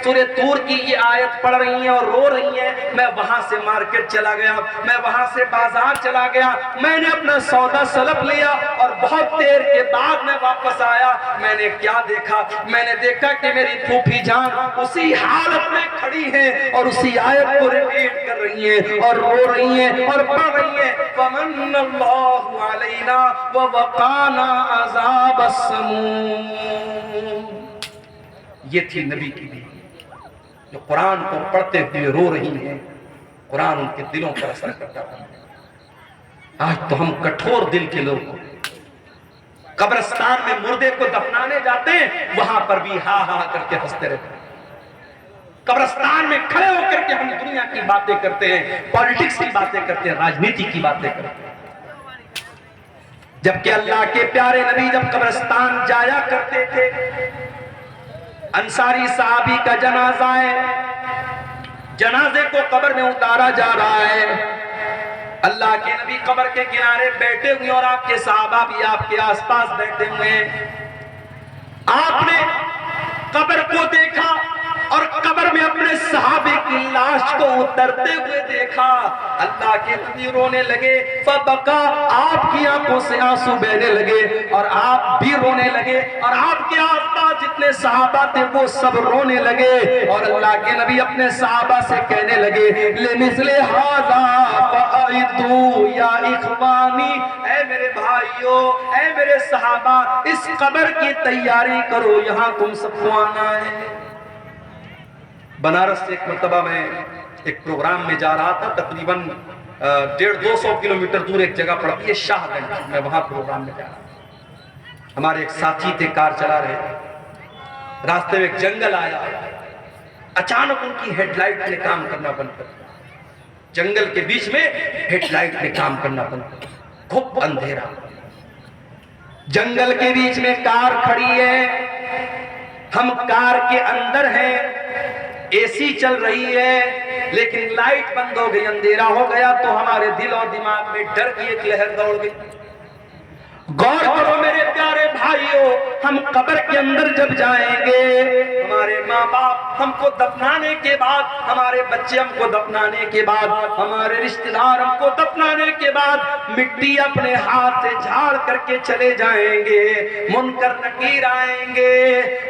سورہ طور کی یہ آیت پڑھ رہی ہیں اور رو رہی ہیں، میں وہاں سے مارکیٹ چلا گیا، میں وہاں سے بازار چلا گیا، میں نے اپنا سودا سلب لیا اور بہت دیر کے بعد میں واپس آیا۔ میں نے کیا دیکھا؟ میں نے دیکھا کہ میری پھوپھی جان اسی حالت میں کھڑی ہیں اور اسی آیت کو ریپیٹ کر رہی ہیں اور رو رہی ہیں اور پڑھ رہی ہیں فَمَنَّ اللَّهُ عَلَيْنَا وَوَقَانَا عَذَابَ السَّمُومِ۔ یہ تھی نبی کی بیوی جو قرآن کو پڑھتے ہوئے رو رہی ہیں، قرآن ان کے دلوں پر اثر کرتا ہے۔ آج تو ہم کٹھور دل کے لوگ ہیں، قبرستان میں مردے کو دفنانے جاتے ہیں، وہاں پر بھی ہا ہا کر کے ہنستے رہتے ہیں۔ قبرستان میں کھڑے ہو کر کے ہم دنیا کی باتیں کرتے ہیں، پالیٹکس کی باتیں کرتے ہیں، راجنیتی کی باتیں کرتے ہیں، جبکہ اللہ کے پیارے نبی جب قبرستان جایا کرتے تھے، انصاری صحابی کا جنازہ ہے، جنازے کو قبر میں اتارا جا رہا ہے، اللہ کے نبی قبر کے کنارے بیٹھے ہوئے اور آپ کے صحابہ بھی آپ کے آس پاس بیٹھے ہوئے ہیں۔ آپ نے قبر کو دیکھا اور قبر میں اپنے صحابے کی لاش کو اترتے ہوئے دیکھا، اللہ کے نبی رونے لگے، فبکا، آپ کی آنکھوں سے آنسو بہنے لگے اور آپ بھی رونے لگے اور آپ کے آس پاس جتنے صحابہ تھے وہ سب رونے لگے، اور اللہ کے نبی اپنے صحابہ سے کہنے لگے، لِمِثْلِ هَذَا فَأَعِدُّوا يَا إِخْوَانِي، اے میرے بھائیو، اے میرے صحابہ، اس قبر کی تیاری کرو، یہاں تم سب کو آنا ہے۔ بنارس سے ایک مرتبہ میں ایک پروگرام میں جا رہا تھا، تقریباً 150-200 کلومیٹر دور ایک جگہ پڑتی ہے شاہ گنج، میں وہاں پروگرام میں جا رہا تھا۔ ہمارے ایک ساتھی تھے، کار چلا رہے تھے، راستے میں ایک جنگل آیا، اچانک ان کی ہیڈ لائٹ نے کام کرنا بند کر دیا، جنگل کے بیچ میں ہیڈ لائٹ نے کام کرنا بند کر دیا، خوب اندھیرا، جنگل کے بیچ میں کار کھڑی ہے، ہم کار کے اندر ہیں، اے سی چل رہی ہے، لیکن لائٹ بند ہو گئی، اندھیرا ہو گیا، تو ہمارے دل اور دماغ میں ڈر کی ایک لہر دوڑ گئی۔ غور کرو میرے پیارے بھائیوں، ہم قبر کے اندر جب جائیں گے، ہمارے ماں باپ ہم کو دفنانے کے بعد، ہمارے بچے ہم کو دفنانے کے بعد، ہمارے رشتہ دار ہم کو دفنانے کے بعد مٹی اپنے ہاتھ سے جھاڑ کر کے چلے جائیں گے، منکر نکیر آئیں گے،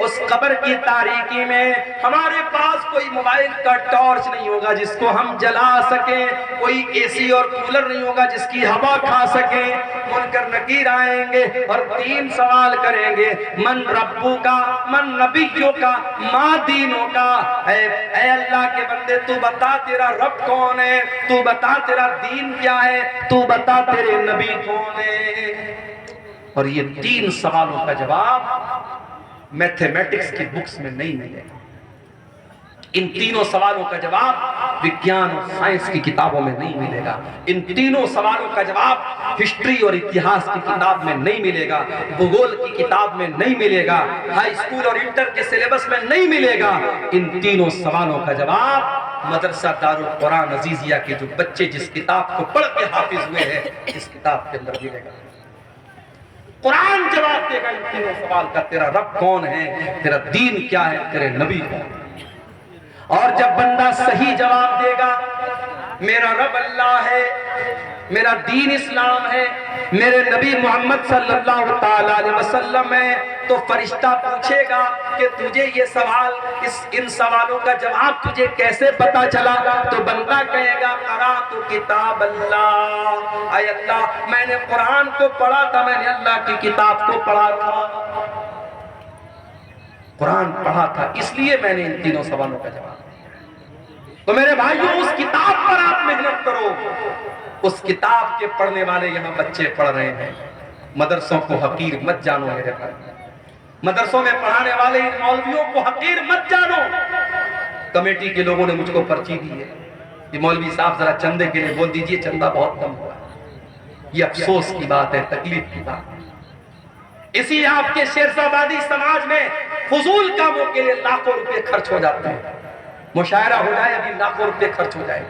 اس قبر کی تاریکی میں ہمارے پاس کوئی موبائل کا ٹارچ نہیں ہوگا جس کو ہم جلا سکیں، کوئی اے سی اور کولر نہیں ہوگا جس کی ہوا کھا سکیں، منکر نکیر آئیں گے اور 3 سوال کریں گے، من ربو کا، من نبیوں کا، ما دینوں کا، اے اللہ کے بندے تو بتا تیرا رب کون ہے، تو بتا تیرا دین کیا ہے، تو بتا تیرے نبی کون ہے۔ اور یہ 3 سوالوں کا جواب میتھمیٹکس کی بکس میں نہیں ملے گا، ان تینوں سوالوں کا جواب وگیان اور سائنس کی کتابوں میں نہیں ملے گا، ان تینوں سوالوں کا جواب ہسٹری اور اتہاس کی کتاب میں نہیں ملے گا، بھگول کی کتاب میں نہیں ملے گا، ہائی اسکول اور انٹر کے سلیبس میں نہیں ملے گا، ان تینوں سوالوں کا جواب مدرسہ دارالقرآن عزیزیہ کے جو بچے جس کتاب کو پڑھ کے حافظ ہوئے ہیں اس کتاب کے اندر ملے گا۔ قرآن جواب دے گا ان تینوں سوال کا، تیرا رب کون ہے، تیرا دین کیا ہے، تیرے نبی کون ہے۔ اور جب بندہ صحیح جواب دے گا، میرا رب اللہ ہے، میرا دین اسلام ہے، میرے نبی محمد صلی اللہ تعالی علیہ وسلم ہے، تو فرشتہ پوچھے گا کہ تجھے یہ سوال، ان سوالوں کا جواب تجھے کیسے پتا چلا؟ تو بندہ کہے گا قرأت کتاب اللہ، اے اللہ میں نے قرآن کو پڑھا تھا، میں نے اللہ کی کتاب کو پڑھا تھا، قرآن پڑھا تھا، اس لیے میں نے ان تینوں سوالوں کا جواب۔ تو میرے بھائیوں اس کتاب پر آپ محنت کرو، اس کتاب کے پڑھنے والے یہاں بچے پڑھ رہے ہیں، مدرسوں کو حقیر مت جانو میرے بھائی، مدرسوں میں پڑھانے والے ان مولویوں کو حقیر مت جانو۔ کمیٹی کے لوگوں نے مجھ کو پرچی دی ہے کہ مولوی صاحب ذرا چندے کے لیے بول دیجئے، چندہ بہت کم ہوا ہے، یہ افسوس کی بات ہے، تکلیف کی بات ہے۔ اسی آپ کے شیرزابادی سماج میں فضول کاموں کے لیے لاکھوں روپے خرچ ہو جاتے ہیں، مشاعرہ ہو جائے ابھی لاکھوں روپے خرچ ہو جائے،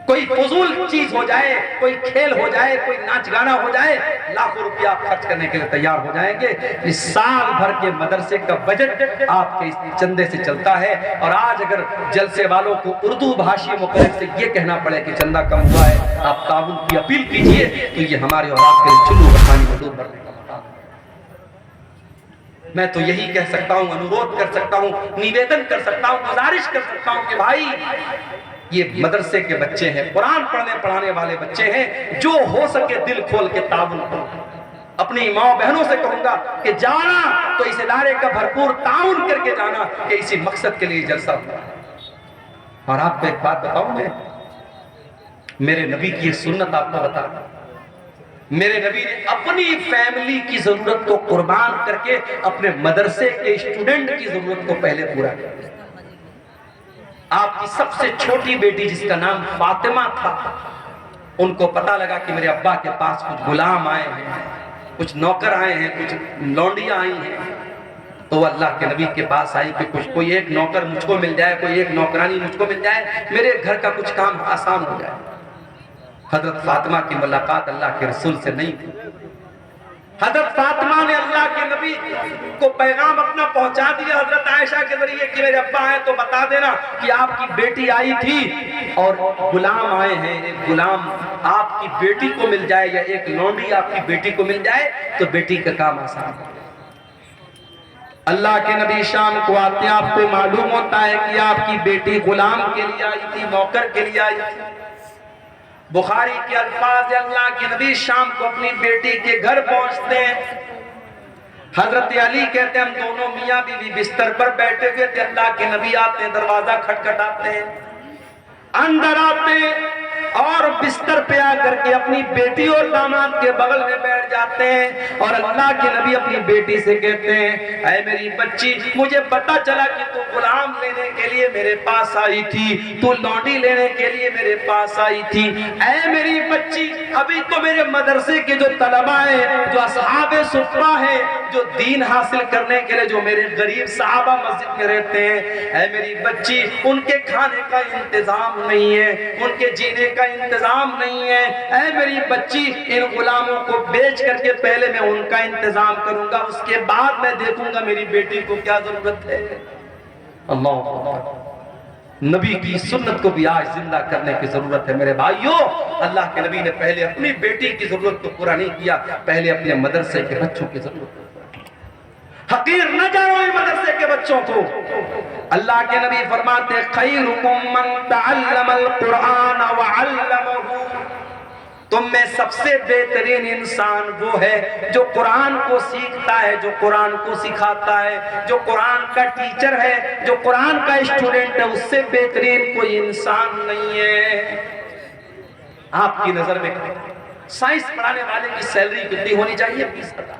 کوئی فضول چیز ہو جائے، کوئی کھیل ہو جائے، کوئی ناچ گانا ہو جائے، لاکھوں روپے آپ خرچ کرنے کے لیے تیار ہو جائیں گے۔ اس سال بھر کے مدرسے کا بجٹ آپ کے اس چندے سے چلتا ہے، اور آج اگر جلسے والوں کو اردو بھاشی مقرر سے یہ کہنا پڑے کہ چندہ کم ہوا ہے، آپ تعاون کی اپیل کیجئے، تو یہ ہمارے اور آپ کے چلو بخانی مدود بھرنے کا مقام ہے۔ میں تو یہی کہہ سکتا ہوں، انورودھ کر سکتا ہوں، نیویدن کر سکتا ہوں، گزارش کر سکتا ہوں کہ بھائی یہ مدرسے کے بچے ہیں، قرآن پڑھنے پڑھانے والے بچے ہیں، جو ہو سکے دل کھول کے تعاون کرو۔ اپنی ماں بہنوں سے کہوں گا کہ جانا تو اس ادارے کا بھرپور تعاون کر کے جانا کہ اسی مقصد کے لیے جلسہ ہوا۔ اور آپ کو ایک بات بتاؤں، میں میرے نبی کی ایک سنت آپ کو بتا، میرے نبی نے اپنی فیملی کی ضرورت کو قربان کر کے اپنے مدرسے کے اسٹوڈنٹ کی ضرورت کو پہلے پورا کیا۔ آپ کی سب سے چھوٹی بیٹی جس کا نام فاطمہ تھا، ان کو پتا لگا کہ میرے ابا کے پاس کچھ غلام آئے ہیں، کچھ نوکر آئے ہیں، کچھ لونڈیاں آئی ہیں، تو وہ اللہ کے نبی کے پاس آئی کہ کچھ کوئی ایک نوکر مجھ کو مل جائے، کوئی ایک نوکرانی مجھ کو مل جائے، میرے گھر کا کچھ کام آسان ہو جائے۔ حضرت فاطمہ کی ملاقات اللہ کے رسول سے نہیں تھی۔ حضرت فاطمہ نے اللہ کے نبی کو پیغام اپنا پہنچا دیا حضرت عائشہ کے ذریعے کہ میرے ابا آئے تو بتا دینا کہ آپ کی بیٹی آئی تھی اور غلام آئے ہیں، ایک غلام آپ کی بیٹی کو مل جائے یا ایک لونڈی آپ کی بیٹی کو مل جائے تو بیٹی کا کام آسان ہے۔ اللہ کے نبی شام کو آتے ہیں، آپ کو معلوم ہوتا ہے کہ آپ کی بیٹی غلام کے لیے آئی تھی، نوکر کے لیے آئی تھی۔ بخاری کے الفاظ، اللہ کے نبی شام کو اپنی بیٹی کے گھر پہنچتے ہیں۔ حضرت علی کہتے ہیں ہم دونوں میاں بیوی بستر پر بیٹھے ہوئے تھے، اللہ کے نبی آتے ہیں، دروازہ کھٹکھٹاتے ہیں، اندر آتے ہیں اور بستر پہ آ کر کے اپنی بیٹی اور داماد کے بغل میں بیٹھ جاتے ہیں اور اللہ کے نبی اپنی بیٹی سے کہتے ہیں اے میری بچی، مجھے پتا چلا کہ تو غلام لینے کے لیے میرے پاس آئی تھی، تو لونڈی لینے کے لیے میرے پاس آئی تھی، اے میری بچی ابھی تو میرے مدرسے کے جو طلبہ ہیں، جو اصحاب صفہ ہیں، جو دین حاصل کرنے کے لیے جو میرے غریب صحابہ مسجد میں رہتے ہیں، اے میری بچی ان کے کھانے کا انتظام نہیں ہے، ان کے جینے کا انتظام نہیں ہے، اے میری بچی ان غلاموں کو بیچ کر کے پہلے میں ان کا انتظام کروں گا، اس کے بعد میں دیکھوں گا میری بیٹی کو کیا ضرورت ہے۔ اللہ نبی کی سنت کو بھی آج زندہ کرنے کی ضرورت ہے میرے بھائیوں۔ اللہ کے نبی نے پہلے اپنی بیٹی کی ضرورت کو پورا نہیں کیا، پہلے اپنے مدرسے کے بچوں کی ضرورت کو پورا کیا۔ حقیر نہ جاؤ مدرسے کے بچوں کو۔ اللہ کے نبی فرماتے خیرکم من تعلم القرآن وعلمہ، تم میں سب سے بہترین انسان وہ ہے جو قرآن کو سیکھتا ہے، جو قرآن کو سکھاتا ہے، جو قرآن کا ٹیچر ہے، جو قرآن کا اسٹوڈنٹ ہے، اس سے بہترین کوئی انسان نہیں ہے۔ آپ کی نظر میں سائنس پڑھانے والے کی سیلری کتنی ہونی چاہیے؟ 20,000۔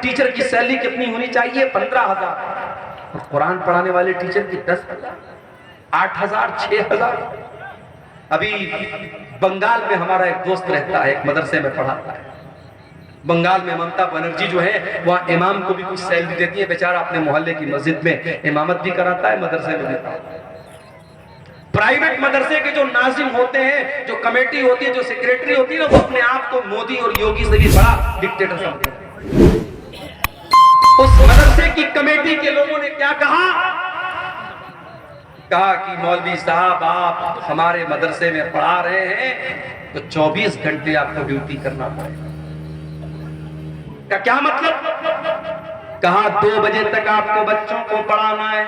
ٹیچر کی سیلری کتنی ہونی چاہیے؟ 15,000۔ اور قرآن پڑھانے والے ٹیچر کی 10,000، 8,000، 6,000۔ ابھی بنگال میں ہمارا ایک دوست رہتا ہے، ایک مدرسے میں پڑھاتا ہے۔ بنگال میں ممتا بنرجی جو ہے وہاں امام کو بھی کچھ سیلری دیتی ہے، بیچارہ اپنے محلے کی مسجد میں امامت بھی کراتا ہے، مدرسے میں بھی پڑھاتا ہے۔ پرائیویٹ مدرسے کے جو ناظم ہوتے ہیں، جو کمیٹی ہوتی ہے، جو سیکریٹری ہوتی ہے نا، وہ اپنے آپ کو مودی اور یوگی سے بھی بڑا ڈکٹیٹر سمجھتے ہیں۔ اس مدرسے کی کمیٹی کے لوگوں نے کیا کہا کہ مولوی صاحب آپ ہمارے مدرسے میں پڑھا رہے ہیں تو 24 گھنٹے آپ کو ڈیوٹی کرنا پڑے گا۔ کیا مطلب؟ کہا 2 بجے تک آپ کو بچوں کو پڑھانا ہے،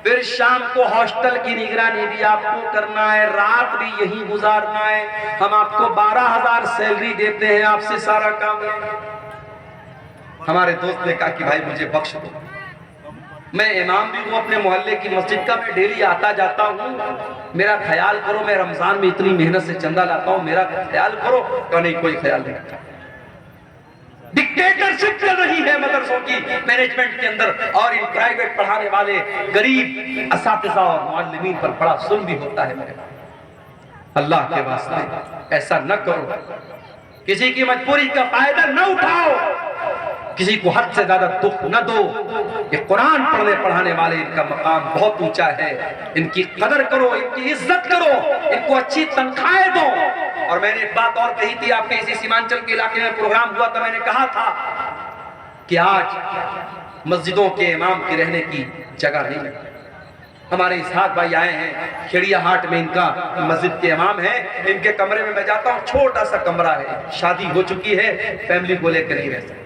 پھر شام کو ہاسٹل کی نگرانی بھی آپ کو کرنا ہے، رات بھی یہی گزارنا ہے، ہم آپ کو 12,000 سیلری دیتے ہیں، آپ سے سارا کام لیں گے۔ ہمارے دوست نے کہا کہ بھائی مجھے بخش دو، میں امام بھی ہوں اپنے محلے کی مسجد کا، میں ڈیلی آتا جاتا ہوں، میرا خیال کرو، میں رمضان میں اتنی محنت سے چندہ لاتا ہوں، میرا خیال کرو۔ کہ نہیں، کوئی خیال نہیں رکھا۔ ڈکٹیٹرشپ چل رہی ہے مدرسوں کی مینجمنٹ کے اندر، اور ان پرائیویٹ پڑھانے والے غریب اساتذہ اور معلمین پر بڑا ظلم بھی ہوتا ہے میرے بھائی۔ اللہ کے واسطے ایسا نہ کرو، کسی کی مجبوری کا فائدہ نہ اٹھاؤ، کسی کو حد سے زیادہ دکھ نہ دو۔ کہ قرآن پڑھنے پڑھانے والے ان کا مقام بہت اونچا ہے، ان کی قدر کرو، ان کی عزت کرو، ان کو اچھی تنخواہیں دو۔ اور میں نے ایک بات اور کہی تھی، آپ کے اسی سیمانچل کے علاقے میں پروگرام ہوا تھا، میں نے کہا تھا کہ آج مسجدوں کے امام کی رہنے کی جگہ نہیں ہے۔ ہمارے اسحاق بھائی آئے ہیں کھیڑیا ہاٹ میں، ان کا مسجد کے امام ہیں، ان کے کمرے میں میں جاتا ہوں، چھوٹا سا کمرہ ہے، شادی ہو چکی ہے، فیملی کو لے کر ہی رہ سکتے۔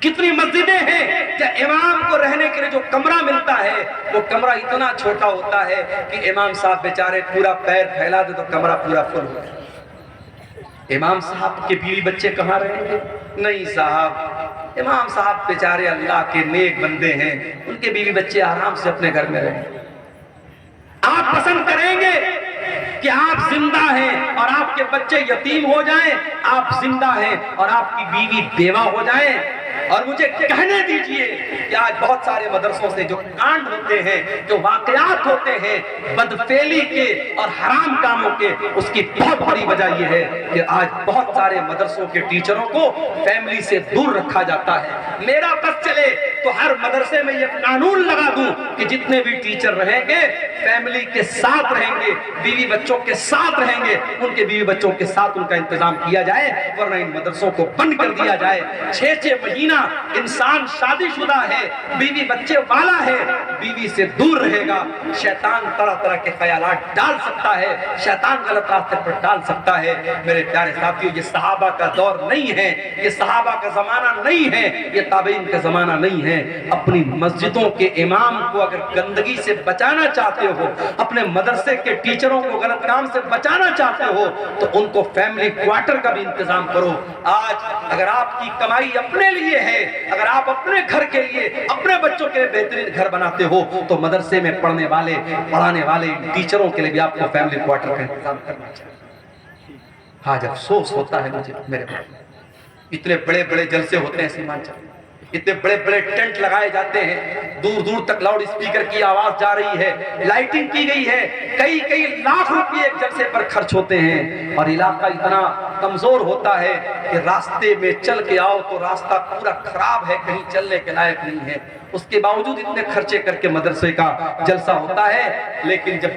کتنی مسجدیں ہیں کہ امام کو رہنے کے لیے جو کمرہ ملتا ہے وہ کمرہ اتنا چھوٹا ہوتا ہے کہ امام صاحب بیچارے پورا پیر پھیلا دے تو کمرہ پورا فل ہو جائے۔ امام صاحب کے بیوی بچے کہاں رہیں گے؟ نہیں صاحب، امام صاحب بیچارے اللہ کے نیک بندے ہیں، ان کے بیوی بچے آرام سے اپنے گھر میں رہیں۔ آپ پسند کریں گے کہ آپ زندہ ہیں اور آپ کے بچے یتیم ہو جائیں، آپ زندہ ہیں اور آپ کی بیوی بیوہ ہو جائیں۔ اور مجھے کہنے دیجئے کہ آج بہت سارے مدرسوں سے جو کانڈ ہوتے ہیں، جو واقعات ہوتے ہیں بدفعلی کے اور حرام کاموں کے، اس کی بہت بڑی وجہ یہ ہے کہ آج بہت سارے مدرسوں کے ٹیچروں کو فیملی سے دور رکھا جاتا ہے۔ میرا بس چلے تو ہر مدرسے میں یہ قانون لگا دوں کہ جتنے بھی ٹیچر رہیں گے فیملی کے ساتھ رہیں گے، بیوی بچوں کے ساتھ رہیں گے، ان کے بیوی بچوں کے ساتھ ان کا انتظام کیا جائے، ورنہ ان مدرسوں کو بند کر دیا جائے۔ 6 مہینہ انسان شادی شدہ ہے، بیوی بچے والا ہے، بیوی سے دور رہے گا، شیطان طرح طرح کے خیالات ڈال سکتا ہے، شیطان غلط راستے پر ڈال سکتا ہے۔ میرے پیارے ساتھیوں، یہ صحابہ کا دور نہیں ہے، یہ صحابہ کا زمانہ نہیں ہے، یہ تابعین کا زمانہ نہیں ہے۔ اپنی مسجدوں کے امام کو اگر گندگی سے بچانا چاہتے ہو، اپنے مدرسے کے ٹیچروں کو غلط کام سے بچانا چاہتے ہو، تو ان کو فیملی کوارٹر کا بھی انتظام کرو۔ آج اگر آپ کی کمائی اپنے لیے ہے، اگر آپ اپنے گھر کے لیے، اپنے بچوں کے لیے بہترین گھر بناتے ہو، تو مدرسے میں پڑھنے والے، پڑھانے والے ٹیچروں کے لیے بھی آپ کو فیملی کوارٹر کا انتظام کرنا چاہیے۔ آج افسوس ہوتا ہے مجھے، میرے بھائی، اتنے بڑے بڑے جلسے ہوتے ہیں سیمانچل، اتنے بڑے بڑے ٹینٹ لگائے جاتے ہیں، دور دور تک لاؤڈ اسپیکر کی آواز جا رہی ہے، لائٹنگ کی گئی ہے، کئی لاکھ روپے ایک جلسے پر خرچ ہوتے ہیں، اور علاقہ اتنا کمزور ہوتا ہے کہ راستے میں چل کے آؤ تو راستہ پورا خراب ہے، کہیں چلنے کے لائق نہیں ہے۔ اس کے باوجود اتنے خرچے کر کے مدرسے کا جلسہ ہوتا ہے، لیکن جب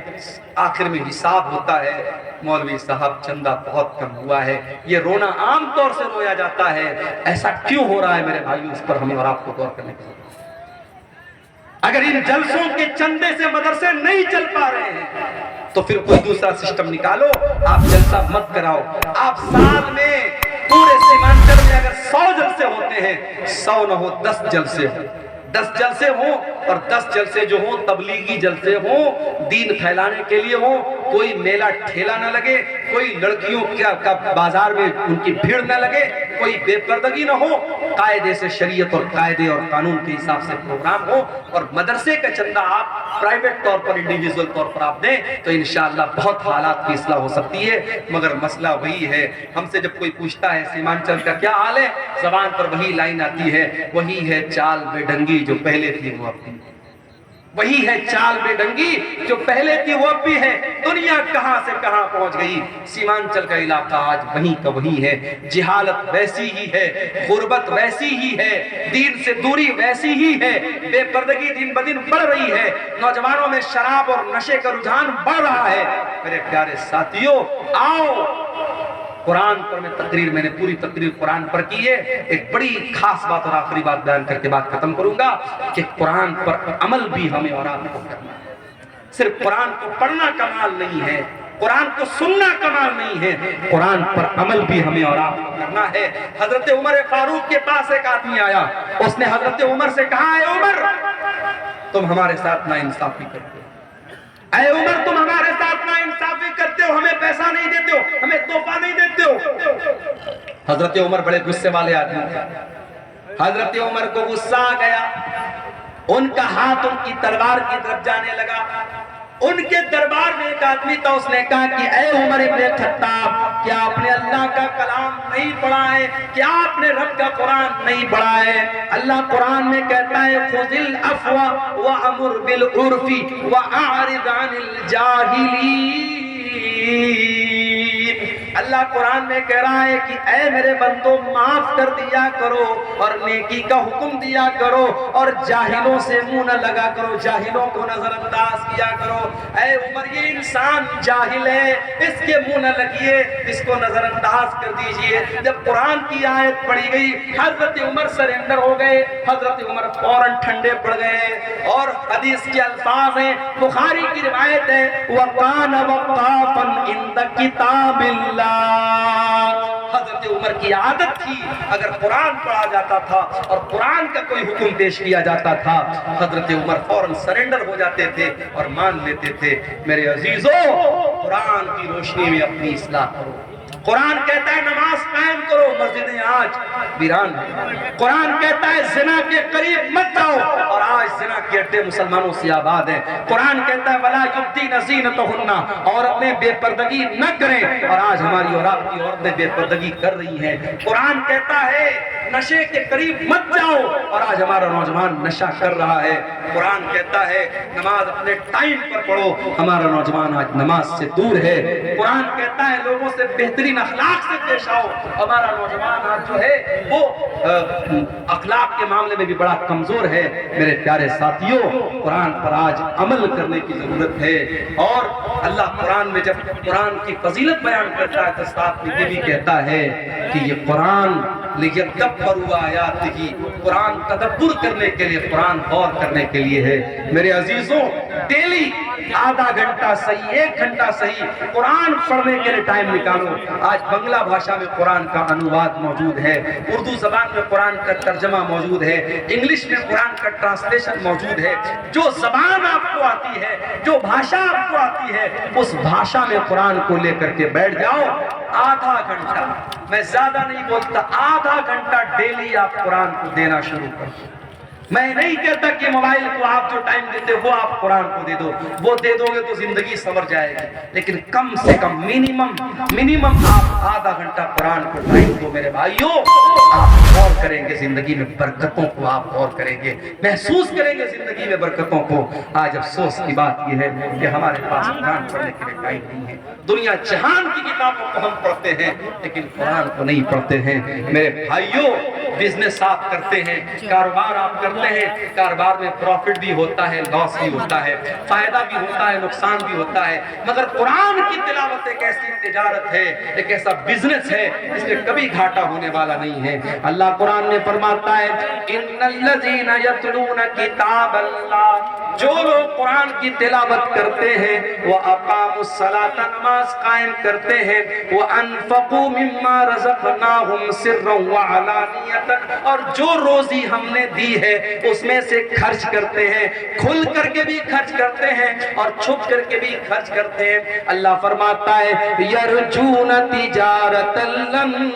آخر میں حساب ہوتا ہے، مولوی صاحب چندہ بہت کم ہوا ہے، یہ رونا عام طور سے رویا جاتا ہے۔ ایسا کیوں ہو رہا ہے میرے بھائیوں؟ اس پر ہمیں اور آپ کو غور کرنے کی ضرورت ہے۔ اگر ان جلسوں کے چندے سے مدرسے نہیں چل پا رہے ہیں تو پھر کوئی دوسرا سسٹم نکالو، آپ جلسہ مت کراؤ۔ آپ سال میں پورے سیمانچل میں اگر 100 جلسے ہوتے ہیں، 100 نہ ہو 10 جلسے ہوں، 10 جلسے ہوں، اور 10 جلسے جو ہوں تبلیغی جلسے ہوں، دین پھیلانے کے لیے ہوں، کوئی میلہ ٹھیلا نہ لگے، کوئی لڑکیوں کا بازار میں ان کی بھیڑ نہ لگے، کوئی بے پردگی نہ ہو، قاعدے سے شریعت اور قاعدے اور قانون کے حساب سے پروگرام ہو، اور مدرسے کا چندہ آپ پرائیویٹ طور پر، انڈیویژول طور پر آپ دیں تو انشاءاللہ بہت حالات کی اصلاح ہو سکتی ہے۔ مگر مسئلہ وہی ہے، ہم سے جب کوئی پوچھتا ہے سیمانچل کا کیا حال ہے، زبان پر وہی لائن آتی ہے، وہی ہے چال بے ڈنگی جو پہلے تھی وہ اب بھی، وہی ہے چال بے ڈنگی جو پہلے تھی وہ اب بھی ہے۔ دنیا کہاں سے کہاں پہنچ گئی، سیمانچل کا علاقہ آج وہیں کا وہیں ہے، جہالت ویسی ہی ہے، غربت ویسی ہی ہے، دین سے دوری ویسی ہی ہے، بے پردگی دن بدن بڑھ رہی ہے، نوجوانوں میں شراب اور نشے کا رجحان بڑھ رہا ہے۔ میرے پیارے ساتھیوں، آؤ قرآن پر میں نے پوری تقریر قرآن پر کی ہے۔ ایک بڑی خاص بات اور آخری بات بیان کر کے بات ختم کروں گا کہ قرآن پر عمل بھی ہمیں اور آپ کو کرنا ہے۔ صرف قرآن کو پڑھنا کمال نہیں ہے، قرآن کو سننا کمال نہیں ہے، قرآن پر عمل بھی ہمیں اور آپ کو کرنا ہے۔ حضرت عمر فاروق کے پاس ایک آدمی آیا، اس نے حضرت عمر سے کہا، اے عمر تم ہمارے ساتھ ناانصافی کرتے ہو، اے عمر تم ہمارے ساتھ ناانصافی کرتے ہو، ہمیں پیسہ نہیں دیتے ہو، ہمیں تحفہ نہیں دیتے ہو۔ حضرت عمر بڑے غصے والے آدمی تھے، حضرت عمر کو غصہ آ گیا، ان کا ہاتھ ان کی تلوار کی طرف جانے لگا۔ ان کے دربار میں ایک آدمی تھا، اس نے کہا کہ اے عمر ابن خطاب، کیا آپ نے اللہ کا کلام نہیں پڑھا ہے؟ کیا آپ نے رب کا قرآن نہیں پڑھا ہے؟ اللہ قرآن میں کہتا ہے خذ العفو وامر بالعرف واعرض عن الجاہلین۔ اللہ قرآن میں کہہ رہا ہے کہ اے میرے بندوں معاف کر دیا کرو اور نیکی کا حکم دیا کرو اور جاہلوں سے منہ نہ لگا کرو، جاہلوں کو نظر انداز کیا کرو۔ اے عمر یہ انسان جاہل ہے، اس کے منہ نہ لگیے، اس کو نظر انداز کر دیجئے۔ جب قرآن کی آیت پڑھی گئی حضرت عمر سرنڈر ہو گئے، حضرت عمر فوراً ٹھنڈے پڑ گئے، اور حدیث کے الفاظ ہیں، بخاری کی روایت ہے وَقَانَ وَقَافًا عِنْدَ كِتَابِ اللَّهِ۔ حضرت عمر کی عادت تھی، اگر قرآن پڑھا جاتا تھا اور قرآن کا کوئی حکم پیش کیا جاتا تھا، حضرت عمر فوراً سرنڈر ہو جاتے تھے اور مان لیتے تھے۔ میرے عزیزوں، قرآن کی روشنی میں اپنی اصلاح کرو، قرآن کہتا ہے نماز قائم کرو، مسجدیں آج ویران ہیں۔ قرآن کہتا ہے زنا کے قریب مت جاؤ، اور آج زنا کے اڈے مسلمانوں سے آباد ہیں۔ قرآن کہتا ہے وَلَا يُبْدِينَ زِينَتَهُنَّ، اور اپنے بے پردگی نہ کریں، اور آج ہماری اور آپ کی عورتیں بے پردگی کر رہی ہیں۔ قرآن کہتا ہے نشے کے قریب مت جاؤ، اور آج ہمارا نوجوان نشہ کر رہا ہے۔ قرآن کہتا ہے نماز اپنے ٹائم پر پڑھو، ہمارا نوجوان آج نماز سے دور ہے۔ قرآن کہتا ہے لوگوں سے بہترین اخلاق سے پیش آؤ، ہمارا نوجوان آج جو ہے وہ اخلاق کے معاملے میں بھی بڑا کمزور ہے۔ میرے پیارے ساتھیوں، قرآن پر آج عمل کرنے کی ضرورت ہے۔ اور اللہ قرآن میں جب قرآن کی فضیلت بیان کرتا ہے تو ساتھ میں یہ بھی کہتا ہے کہ یہ قرآن لِيَدَّبَّرُوا آیَاتِهِ، قرآن تدبر کرنے کے لیے، قرآن غور کرنے کے لیے ہے۔ میرے عزیزوں، ڈیلی آدھا گھنٹہ صحیح، 1 گھنٹہ صحیح قرآن پڑھنے کے لیے ٹائم نکالو۔ آج بنگلہ بھاشا میں قرآن کا انواد موجود ہے، اردو زبان میں قرآن کا ترجمہ موجود ہے، انگلش میں قرآن کا ٹرانسلیشن موجود ہے۔ جو زبان آپ کو آتی ہے، جو بھاشا آپ کو آتی ہے، اس بھاشا میں قرآن کو لے کر کے بیٹھ جاؤ۔ آدھا گھنٹہ، میں زیادہ نہیں بولتا، آدھا گھنٹہ ڈیلی آپ قرآن کو دینا شروع کرو۔ میں نہیں کہتا کہ موبائل کو آپ جو ٹائم دیتے وہ آپ قرآن کو دے دو، وہ دے دو گے تو زندگی سنور جائے گی، لیکن کم سے کم منیمم آپ آدھا گھنٹہ قرآن کو ٹائم دو۔ میرے بھائیوں، آپ غور کریں گے زندگی میں برکتوں کو، آپ غور کریں گے، محسوس کریں گے زندگی میں برکتوں کو۔ آج افسوس کی بات یہ ہے کہ ہمارے پاس قرآن پڑھنے کے لیے ٹائم نہیں ہے۔ دنیا جہان کی کتابوں کو ہم پڑھتے ہیں لیکن قرآن کو نہیں پڑھتے ہیں۔ میرے بھائیوں، بزنس آپ کرتے ہیں، کاروبار آپ کرتے ہیں، کاروبار میں پروفٹ بھی ہوتا ہے، لاس بھی ہوتا ہے، فائدہ بھی ہوتا ہے، نقصان بھی ہوتا ہے، مگر قرآن کی تلاوت ایک ایسی تجارت ہے، ایک ایسا بزنس ہے جس میں کبھی گھاٹا ہونے والا نہیں ہے۔ اللہ قرآن میں فرماتا ہے ان الذین یتلون کتاب اللہ، جو لوگ قرآن کی تلاوت کرتے ہیں، وہ اقاموا الصلاۃ، نماز قائم کرتے ہیں، وانفقوا مما رزقناہم سرا وعلانیۃ، اور جو روزی ہم نے دی ہے اس میں سے خرچ کرتے ہیں، کھل کر کے بھی خرچ کرتے ہیں اور چھپ کر کے بھی خرچ کرتے ہیں۔ اللہ فرماتا ہے یرجون تجارت لن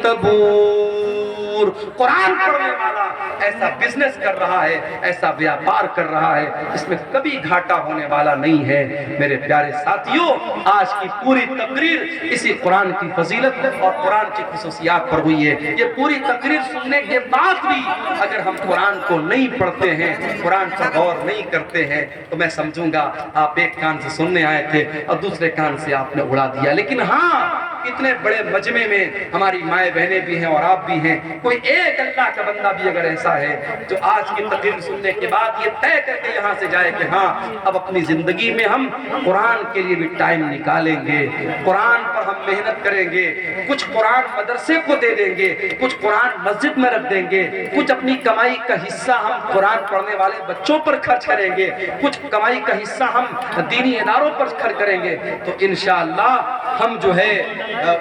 تبور، قرآن پڑھنے والا ایسا بزنس کر رہا ہے، ایسا بیاپار کر رہا ہے اس میں کبھی گھاٹا ہونے والا نہیں ہے۔ میرے پیارے ساتھیوں، آج کی پوری تقریر اسی قرآن کی فضیلت اور قرآن کی خصوصیات پر ہوئی ہے۔ یہ پوری تقریر سننے کے بعد بھی اگر ہم قرآن کو نہیں پڑھتے ہیں، قرآن پر غور نہیں کرتے ہیں، تو میں سمجھوں گا آپ ایک کان سے سننے آئے تھے اور دوسرے کان سے آپ نے اڑا دیا۔ لیکن ہاں، اتنے بڑے مجمع میں ہماری مائیں بہنیں بھی ہیں اور آپ بھی ہیں، کوئی ایک اللہ کا بندہ بھی اگر ایسا ہے جو آج کی تقریر سننے کے بعد یہ طے کر کے یہاں سے جائے کہ ہاں اب اپنی زندگی میں ہم قرآن کے لیے بھی ٹائم نکالیں گے، قرآن پر ہم محنت کریں گے، کچھ قرآن مدرسے کو دے دیں گے، کچھ قرآن مسجد میں رکھ دیں گے، کچھ اپنی کمائی کا حصہ ہم قرآن پڑھنے والے بچوں پر خرچ کریں گے، کچھ کمائی کا حصہ ہم دینی اداروں پر خرچ کریں گے، تو انشاءاللہ ہم جو ہے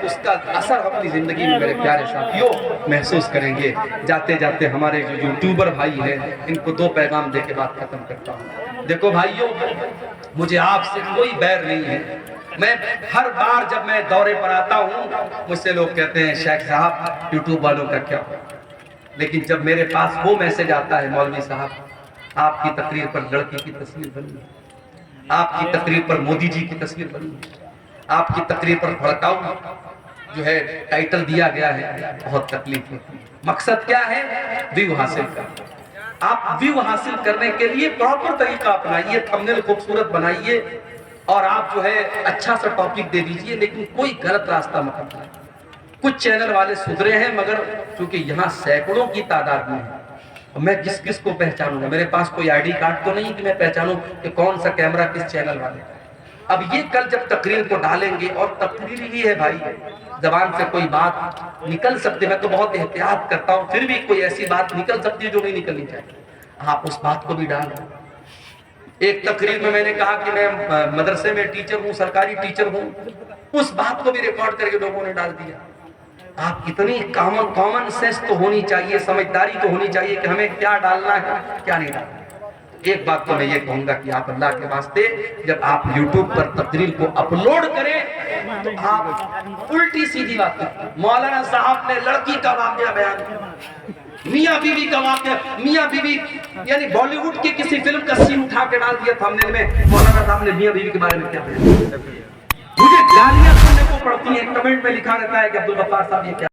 اس کا اثر اپنی زندگی میں میرے پیارے ساتھیوں محسوس کریں گے۔ جاتے جاتے ہمارے جو یوٹیوبر بھائی ہیں ان کو 2 پیغام دے کے بات ختم کرتا ہوں۔ دیکھو بھائیوں، مجھے آپ سے کوئی بیر نہیں ہے۔ میں ہر بار جب میں دورے پر آتا ہوں مجھ سے لوگ کہتے ہیں شیخ صاحب یوٹیوب والوں کا کیا ہو، لیکن جب میرے پاس وہ میسج آتا ہے مولوی صاحب آپ کی تقریر پر لڑکی کی تصویر بنی ہے، آپ کی تقریر پر مودی جی کی تصویر بنی ہے، آپ کی تقریر پر بھڑکاؤ جو ہے ٹائٹل دیا گیا ہے، بہت تکلیف ہوتی ہے۔ مقصد کیا ہے؟ ویو حاصل کرنا۔ آپ ویو حاصل کرنے کے لیے پراپر طریقہ اپنائیے، تھمبنیل خوبصورت بنائیے اور آپ جو ہے اچھا سا ٹاپک دے دیجئے، لیکن کوئی غلط راستہ مت اپنائیں۔ کچھ چینل والے سدھرے ہیں مگر چونکہ یہاں سینکڑوں کی تعداد میں ہے، میں کس کس کو پہچانوں گا؟ میرے پاس کوئی آئی ڈی کارڈ تو نہیں کہ میں پہچانوں کہ کون سا کیمرہ کس چینل والے کا۔ اب یہ کل جب تقریر کو ڈالیں گے، اور تقریر ہی ہے بھائی، زبان سے کوئی بات نکل سکتی، میں تو بہت احتیاط کرتا ہوں، پھر بھی کوئی ایسی بات نکل سکتی ہے جو نہیں نکلنی چاہیے، آپ اس بات کو بھی ڈال دیں۔ ایک تقریر میں نے کہا کہ میں مدرسے میں ٹیچر ہوں، سرکاری ٹیچر ہوں، اس بات کو بھی ریکارڈ کر کے لوگوں نے ڈال دیا۔ آپ اتنی کامن سینس تو ہونی چاہیے، سمجھداری تو ہونی چاہیے کہ ہمیں کیا ڈالنا ہے کیا نہیں ڈالنا۔ ایک بات تو میں یہ کہوں گا کہ آپ اللہ کے واسطے جب آپ یوٹیوب پر تقریر کو اپلوڈ کریں تو آپ الٹی سیدھی بات کریں. مولانا صاحب نے لڑکی کا واقعہ بیان کیا, میاں بیوی کا واقعہ, میاں بیوی یعنی بالی ووڈ کی کسی فلم کا سین اٹھا کے ڈال دیا تھمبنیل میں. مولانا صاحب نے میاں بیوی کے بارے میں کیا بیان. مجھے گالیاں سننے کو پڑتی ہیں, کمنٹ میں لکھا رہتا ہے کہ عبدالغفار صاحب یہ کیا